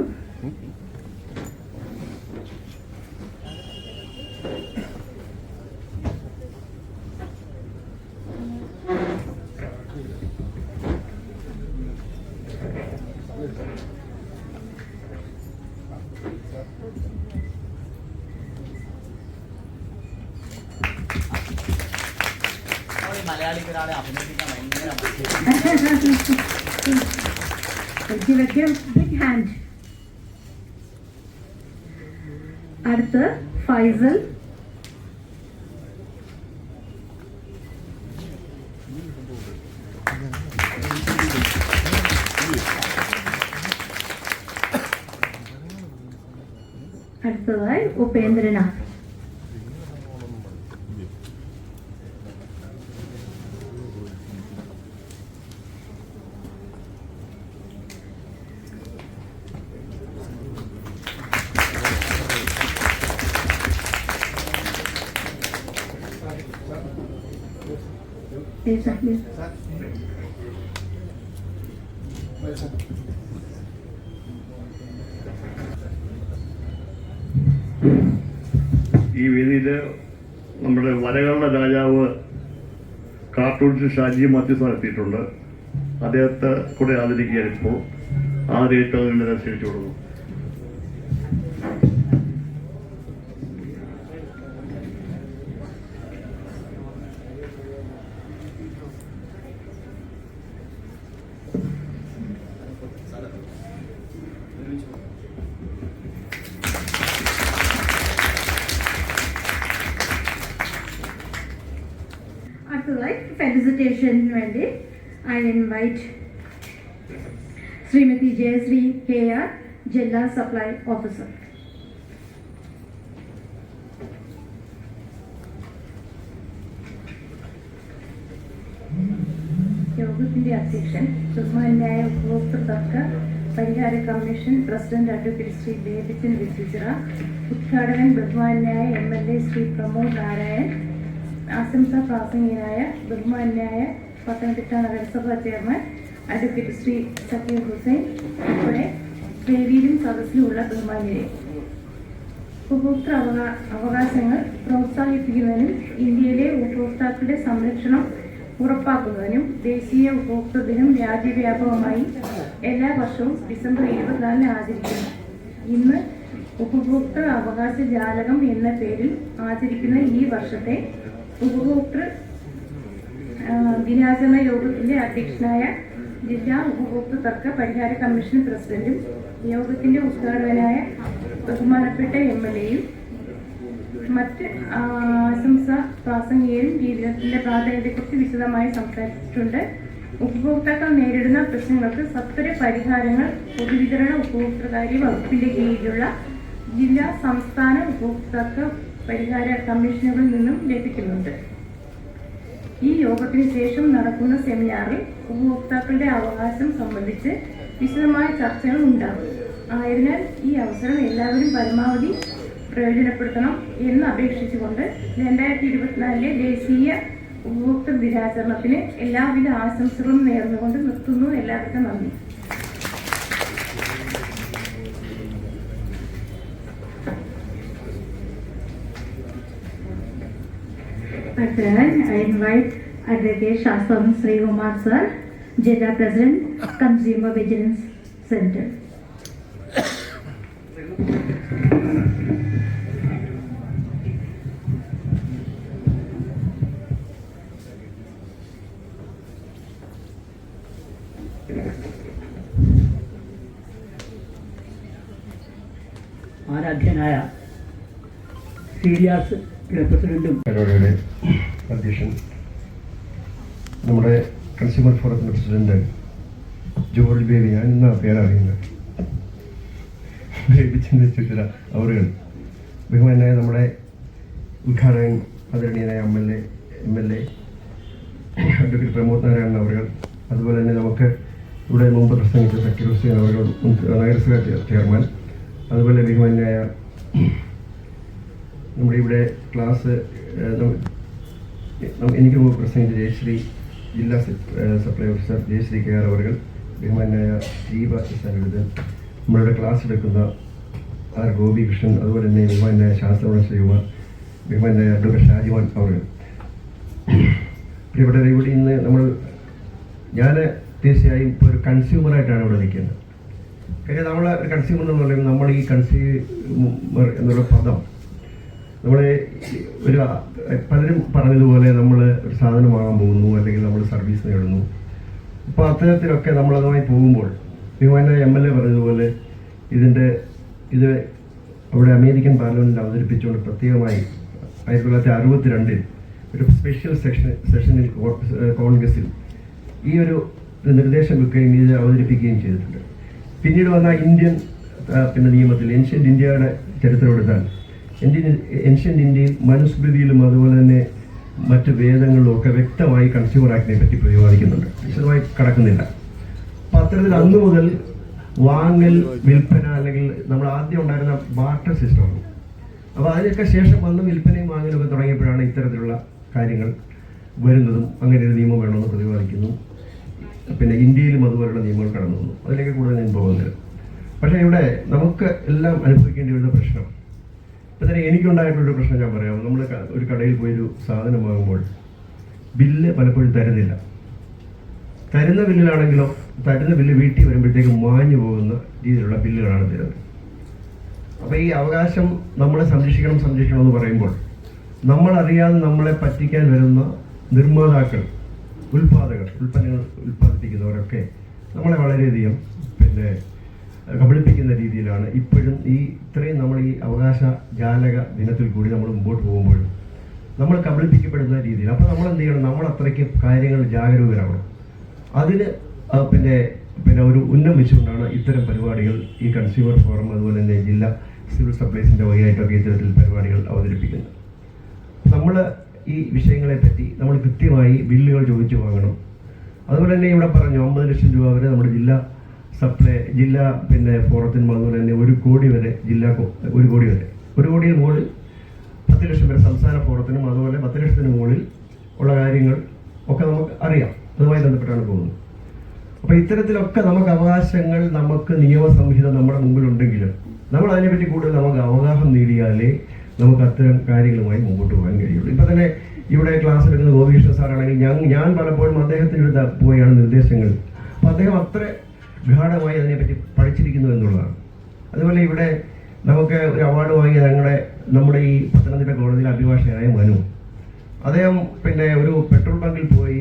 മലയാളിക്കൊരാളെ അഭിനയിക്കാൻ ഭയങ്കര give a big hand. അടുത്ത് ഫൈസൽ, അടുത്തതായി ഉപേന്ദ്രനാഥ്. ഈ വേദിയിൽ നമ്മുടെ വരകളുടെ രാജാവ് കാർട്ടൂണിസ്റ്റ് ഷാജി മാത്യുസ് എത്തിയിട്ടുണ്ട്. അദ്ദേഹത്തെ കൂടെ ആദരിക്കുകയാണ് ഇപ്പോൾ. ആദരിക്കുന്നതിനെ ക്ഷണിച്ചു കൊടുക്കുന്നു. അടുത്തതായി ഫെലിസിറ്റേഷന് വേണ്ടി I invite Shrimati Jayashree KR, ജില്ലാ സപ്ലൈ ഓഫീസർ. യോഗത്തിന്റെ അധ്യക്ഷൻ ബഹുമാന്യായ ഉപഭോക്തൃ തർക്ക പരിഹാര commission president advocate Shri David Visichira, ഉദ്ഘാടകൻ ബഹുമാന്യായ MLA ശ്രീ പ്രമോദ് നാരായൺ, ആശംസാ പ്രാസംഗികനായ ബഹുമാന്യായ പത്തനംതിട്ട നഗരസഭ ചെയർമാൻ അഡ്വക്കേറ്റ് ശ്രീ സക്കീർ ഹുസൈൻ ഉൾപ്പെടെ വേദിയിലും സദസ്സിലുമുള്ള ബഹുമാന്യരെ, ഉപഭോക്തൃ അവകാശങ്ങൾ പ്രോത്സാഹിപ്പിക്കുന്നതിനും ഇന്ത്യയിലെ ഉപഭോക്താക്കളുടെ സംരക്ഷണം ഉറപ്പാക്കുന്നതിനും ദേശീയ ഉപഭോക്തൃ ദിനം രാജ്യവ്യാപകമായി എല്ലാ വർഷവും ഡിസംബർ 24 ആചരിക്കുന്നു. ഇന്ന് ഉപഭോക്തൃ അവകാശ ജാലകം എന്ന പേരിൽ ആചരിക്കുന്ന ഈ വർഷത്തെ ഉപഭോക്തൃ ദിനാചരണ യോഗത്തിന്റെ അധ്യക്ഷനായ ജില്ലാ ഉപഭോക്തൃ തർക്ക പരിഹാര കമ്മീഷൻ പ്രസിഡന്റും യോഗത്തിന്റെ ഉദ്ഘാടകനായ ബഹുമാനപ്പെട്ട MLAയും മറ്റ് ആശംസാ പ്രാസംഗികരും ജീവിതത്തിന്റെ പ്രാധാന്യത്തെക്കുറിച്ച് വിശദമായി സംസാരിച്ചിട്ടുണ്ട്. ഉപഭോക്താക്കൾ നേരിടുന്ന പ്രശ്നങ്ങൾക്ക് സത്വര പരിഹാരങ്ങൾ പൊതുവിതരണ ഉപഭോക്തൃകാര്യ വകുപ്പിന്റെ കീഴിലുള്ള ജില്ലാ സംസ്ഥാന ഉപഭോക്താക്കൾ പരിഹാര കമ്മീഷനുകളിൽ നിന്നും ലഭിക്കുന്നുണ്ട്. ഈ യോഗത്തിന് ശേഷം നടക്കുന്ന സെമിനാറിൽ ഉപഭോക്താക്കളുടെ അവകാശം സംബന്ധിച്ച് വിശദമായ ചർച്ചകൾ ഉണ്ടാകും. ആയതിനാൽ ഈ അവസരം എല്ലാവരും പരമാവധി പ്രയോജനപ്പെടുത്തണം എന്ന് അപേക്ഷിച്ചുകൊണ്ട് 2024 ദേശീയ ഉപഭോക്തൃ ദിനാചരണത്തിന് എല്ലാവിധ ആശംസകളും നേർന്നുകൊണ്ട് നിർത്തുന്നു. എല്ലാവർക്കും നന്ദി. I invite Advocate Shastam Srikumar Sir, Jilla President, Consumer Vigilance Center. ആരാധ്യനായ സീരിയാസ് പ്രസിഡന്റും പരിപാടിയുടെ അധ്യക്ഷൻ നമ്മുടെ കൺസ്യൂമർ ഫോറത്തിന്റെ പ്രസിഡന്റ് ജോർജ് ബേബി, ഞാൻ ഇന്ന് പേരറിയുന്നത് ബേബിച്ചന്റെ ചുറ്റില അവറുകൾ, ബഹുമാനായ നമ്മുടെ ഉദ്ഘാടകൻ ആദരണീയനായ MLA അഡ്വക്കേറ്റ് പ്രമോദ് നാരായണൻ അവറുകൾ, അതുപോലെ തന്നെ നമുക്ക് ഇവിടെ മുമ്പ് പ്രസംഗിച്ച സക്കീർ ഹുസൈൻ അവറുകൾ, നഗരസഭ ചെയർമാൻ, അതുപോലെ ബഹുമാനായ നമ്മുടെ ഇവിടെ ക്ലാസ് എനിക്ക് മുമ്പ് പ്രസംഗിച്ച ജയശ്രീ ജില്ലാ സപ്ലൈ ഓഫീസർ ജയശ്രീ KR അവറുകൾ, ബഹുമാനായ ദീപ സനുവിധൻ, നമ്മളിവിടെ ക്ലാസ് എടുക്കുന്ന R ഗോപികൃഷ്ണൻ, അതുപോലെ തന്നെ ബഹുമാനായ ശാസ്ത്രമോഹൻ ശ്രീകുമാർ, ബഹുമാനായ അഡ്വക്കേറ്റ് ഷാജിമോൻ അവറുകൾ. ഇവിടെ ഇന്ന് ഞാൻ തീർച്ചയായും ഇപ്പോൾ ഒരു കൺസ്യൂമറായിട്ടാണ് ഇവിടെ നിൽക്കുന്നത്. കാര്യം നമ്മൾ ഒരു കൺസ്യൂമർ എന്ന് പറയുമ്പോൾ നമ്മൾ ഈ കൺസ്യൂമർ എന്നുള്ള പദം നമ്മൾ പലരും പറഞ്ഞതുപോലെ നമ്മൾ ഒരു സാധനം വാങ്ങാൻ പോകുന്നു, അല്ലെങ്കിൽ നമ്മൾ സർവീസ് നേടുന്നു. അപ്പോൾ അത്തരത്തിലൊക്കെ നമ്മളതുമായി പോകുമ്പോൾ ബഹുമാനായ MLA പറഞ്ഞതുപോലെ ഇത് അവിടെ അമേരിക്കൻ പാർലമെന്റിൽ അവതരിപ്പിച്ചുകൊണ്ട് പ്രത്യേകമായി 1962 ഒരു സ്പെഷ്യൽ സെഷനിൽ കോൺഗ്രസിൽ ഈ ഒരു നിർദ്ദേശം വെക്കുകയും ഇത് അവതരിപ്പിക്കുകയും ചെയ്തിട്ടുണ്ട്. പിന്നീട് വന്ന ഇന്ത്യൻ നിയമത്തിൽ ഏൻഷ്യൻ്റ് ഇന്ത്യയുടെ ചരിത്രം എടുത്താൽ ഏൻഷ്യൻ്റ് ഇന്ത്യയിൽ മനുസ്മൃതിയിലും അതുപോലെ തന്നെ മറ്റ് വേദങ്ങളിലും ഒക്കെ വ്യക്തമായി കൺസ്യൂമർ ആക്ടിനെ പറ്റി പ്രതിപാദിക്കുന്നുണ്ട്. വിശദമായി കടക്കുന്നില്ല. അപ്പം അത്തരത്തിൽ അന്ന് മുതൽ വാങ്ങൽ, വിൽപ്പന, അല്ലെങ്കിൽ നമ്മൾ ആദ്യം ഉണ്ടായിരുന്ന ബാർട്ടർ സിസ്റ്റമാണ്. അപ്പോൾ അതിനൊക്കെ ശേഷം വന്ന് വിൽപ്പനയും വാങ്ങലും ഒക്കെ തുടങ്ങിയപ്പോഴാണ് ഇത്തരത്തിലുള്ള കാര്യങ്ങൾ വരുന്നതും അങ്ങനെ ഒരു നിയമം വേണമെന്ന് പ്രതിപാദിക്കുന്നു. പിന്നെ ഇന്ത്യയിലും അതുപോലുള്ള നിയമങ്ങൾ കടന്നു വന്നു. അതിലേക്ക് കൂടുതൽ ഞാൻ പോകുന്നില്ല. പക്ഷേ ഇവിടെ നമുക്ക് എല്ലാം അനുഭവിക്കേണ്ടി വരുന്ന പ്രശ്നം, അതിന് എനിക്കുണ്ടായിട്ടുള്ളൊരു പ്രശ്നം ഞാൻ പറയാം. നമ്മൾ ഒരു കടയിൽ പോയി ഒരു സാധനം വാങ്ങുമ്പോൾ ബില്ല് പലപ്പോഴും തരുന്നില്ല. തരുന്ന ബില്ലിലാണെങ്കിലോ തരുന്ന ബില്ല് വീട്ടിൽ വരുമ്പോഴത്തേക്ക് മാഞ്ഞു പോകുന്ന രീതിയിലുള്ള ബില്ലുകളാണ് തരുന്നത്. അപ്പോൾ ഈ അവകാശം നമ്മളെ സംരക്ഷിക്കണം എന്ന് പറയുമ്പോൾ നമ്മളറിയാതെ നമ്മളെ പറ്റിക്കാൻ വരുന്ന നിർമ്മാതാക്കൾ, ഉൽപ്പന്നങ്ങൾ ഉൽപ്പാദിപ്പിക്കുന്നവരൊക്കെ നമ്മളെ വളരെയധികം കബളിപ്പിക്കുന്ന രീതിയിലാണ് ഇപ്പോഴും ഇത്രയും നമ്മൾ ഈ അവകാശ ജാലക ദിനത്തിൽ കൂടി നമ്മൾ മുമ്പോട്ട് പോകുമ്പോഴും നമ്മൾ കബളിപ്പിക്കപ്പെടുന്ന രീതിയിൽ. അപ്പോൾ നമ്മൾ എന്ത് ചെയ്യണം? നമ്മൾ അത്രയ്ക്ക് കാര്യങ്ങൾ ജാഗരൂകരാവണം. അതിന് ഒരു ഉന്നം വെച്ചുകൊണ്ടാണ് ഇത്തരം പരിപാടികൾ ഈ കൺസ്യൂമർ ഫോറം അതുപോലെ തന്നെ ജില്ലാ സിവിൽ സപ്ലൈസിൻ്റെ വഴിയായിട്ടൊക്കെ ഇത്തരത്തിൽ പരിപാടികൾ അവതരിപ്പിക്കുന്നത്. നമ്മൾ ഈ വിഷയങ്ങളെ പറ്റി നമ്മൾ കൃത്യമായി ബില്ലുകൾ ചോദിച്ചു വാങ്ങണം. അതുപോലെ തന്നെ ഇവിടെ പറഞ്ഞു 50 ലക്ഷം രൂപ വരെ നമ്മുടെ ജില്ലാ ഫോറത്തിനും അതുപോലെ തന്നെ 1 കോടി വരെ 1 കോടിയിൽ മുകളിൽ 10 ലക്ഷം വരെ സംസ്ഥാന ഫോറത്തിനും അതുപോലെ 10 ലക്ഷത്തിന് മുകളിൽ ഉള്ള കാര്യങ്ങൾ ഒക്കെ നമുക്ക് അറിയാം. അതുമായി ബന്ധപ്പെട്ടാണ് പോകുന്നത്. അപ്പോൾ ഇത്തരത്തിലൊക്കെ നമുക്ക് അവകാശങ്ങൾ, നമുക്ക് നിയമസംഹിത നമ്മുടെ മുമ്പിലുണ്ടെങ്കിലും നമ്മൾ അതിനെപ്പറ്റി കൂടുതൽ നമുക്ക് അവഗാഹം നേടിയാലേ നമുക്ക് അത്തരം കാര്യങ്ങളുമായി മുമ്പോട്ട് പോകാൻ കഴിയുള്ളൂ. ഇപ്പം തന്നെ ഇവിടെ ക്ലാസ് എടുക്കുന്ന ഗോപികൃഷ്ണ സാറാണെങ്കിൽ ഞാൻ പലപ്പോഴും അദ്ദേഹത്തിൻ്റെ പോയാണ് നിർദ്ദേശങ്ങൾ. അപ്പോൾ അദ്ദേഹം അത്ര ഗാഢമായി അതിനെപ്പറ്റി പഠിച്ചിരിക്കുന്നു എന്നുള്ളതാണ്. അതുപോലെ ഇവിടെ നമുക്ക് ഒരു അവാർഡ് വാങ്ങിയ നമ്മുടെ ഈ പത്തനംതിട്ട കോടതിയിലെ അഭിഭാഷകനായ മനു, അദ്ദേഹം ഒരു പെട്രോൾ ബങ്കിൽ പോയി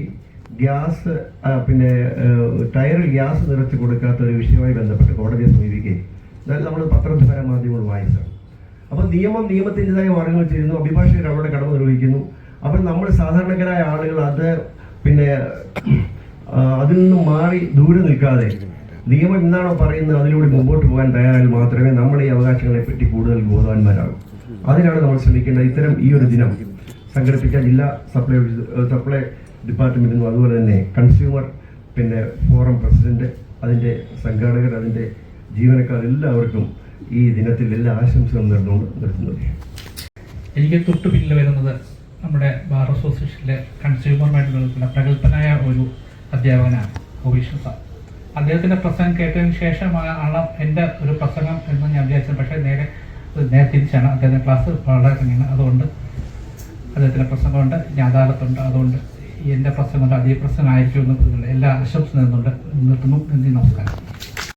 ഗ്യാസ് ടയറിൽ ഗ്യാസ് നിറച്ച് കൊടുക്കാത്ത ഒരു വിഷയവുമായി ബന്ധപ്പെട്ട് കോടതിയെ സമീപിക്കുകയും അതായത് നമ്മൾ പത്രദ്വാര മാധ്യമങ്ങൾ വായിച്ചതാണ്. അപ്പം നിയമത്തിൻ്റെതായ മാർഗങ്ങൾ ചെയ്യുന്നു, അഭിഭാഷകർ അവരുടെ കടമ നിർവഹിക്കുന്നു. അപ്പം നമ്മൾ സാധാരണക്കാരായ ആളുകൾ അതിൽ നിന്നും മാറി ദൂരെ നിൽക്കാതെ നിയമം എന്താണോ പറയുന്നത് അതിലൂടെ മുമ്പോട്ട് പോകാൻ തയ്യാറായാൽ മാത്രമേ നമ്മൾ ഈ അവകാശങ്ങളെ പറ്റി കൂടുതൽ ബോധവാന്മാരാകും. അതിനാണ് നമ്മൾ ശ്രമിക്കേണ്ടത്. ഇത്തരം ഈ ഒരു ദിനം സംഘടിപ്പിച്ച ജില്ലാ സപ്ലൈ ഡിപ്പാർട്ട്മെന്റിനും അതുപോലെ തന്നെ കൺസ്യൂമർ ഫോറം പ്രസിഡന്റ്, അതിൻ്റെ സംഘാടകർ, അതിൻ്റെ ജീവനക്കാർ എല്ലാവർക്കും ഈ ദിനത്തിൽ എല്ലാ ആശംസകളും നിർത്തുന്നു. എനിക്ക് തൊട്ടു പിന്നിൽ വരുന്നത് നമ്മുടെ ബാർ അസോസിയേഷനിലെ കൺസ്യൂമറുമായിട്ട് നിൽക്കുന്ന പ്രഗത്ഭനായ ഒരു അധ്യാപകനാണ് ഗോപികൃഷ്ണ സാർ. അദ്ദേഹത്തിൻ്റെ പ്രസംഗം കേട്ടതിന് ശേഷമാണ് എൻ്റെ ഒരു പ്രസംഗം എന്ന് ഞാൻ വിചാരിച്ചത്. പക്ഷേ നേരെ തിരിച്ചാണ്. അദ്ദേഹത്തിൻ്റെ ക്ലാസ് വളരെ തന്നെയാണ്. അതുകൊണ്ട് അദ്ദേഹത്തിൻ്റെ പ്രസംഗമുണ്ട്, ഇനി അദാലത്തുണ്ട്. അതുകൊണ്ട് എൻ്റെ പ്രസംഗം കൊണ്ട് അതേ പ്രസംഗം ആയിരിക്കും എന്ന് എല്ലാ ആശംസ നിർത്തുന്നു. നന്ദി, നമസ്കാരം.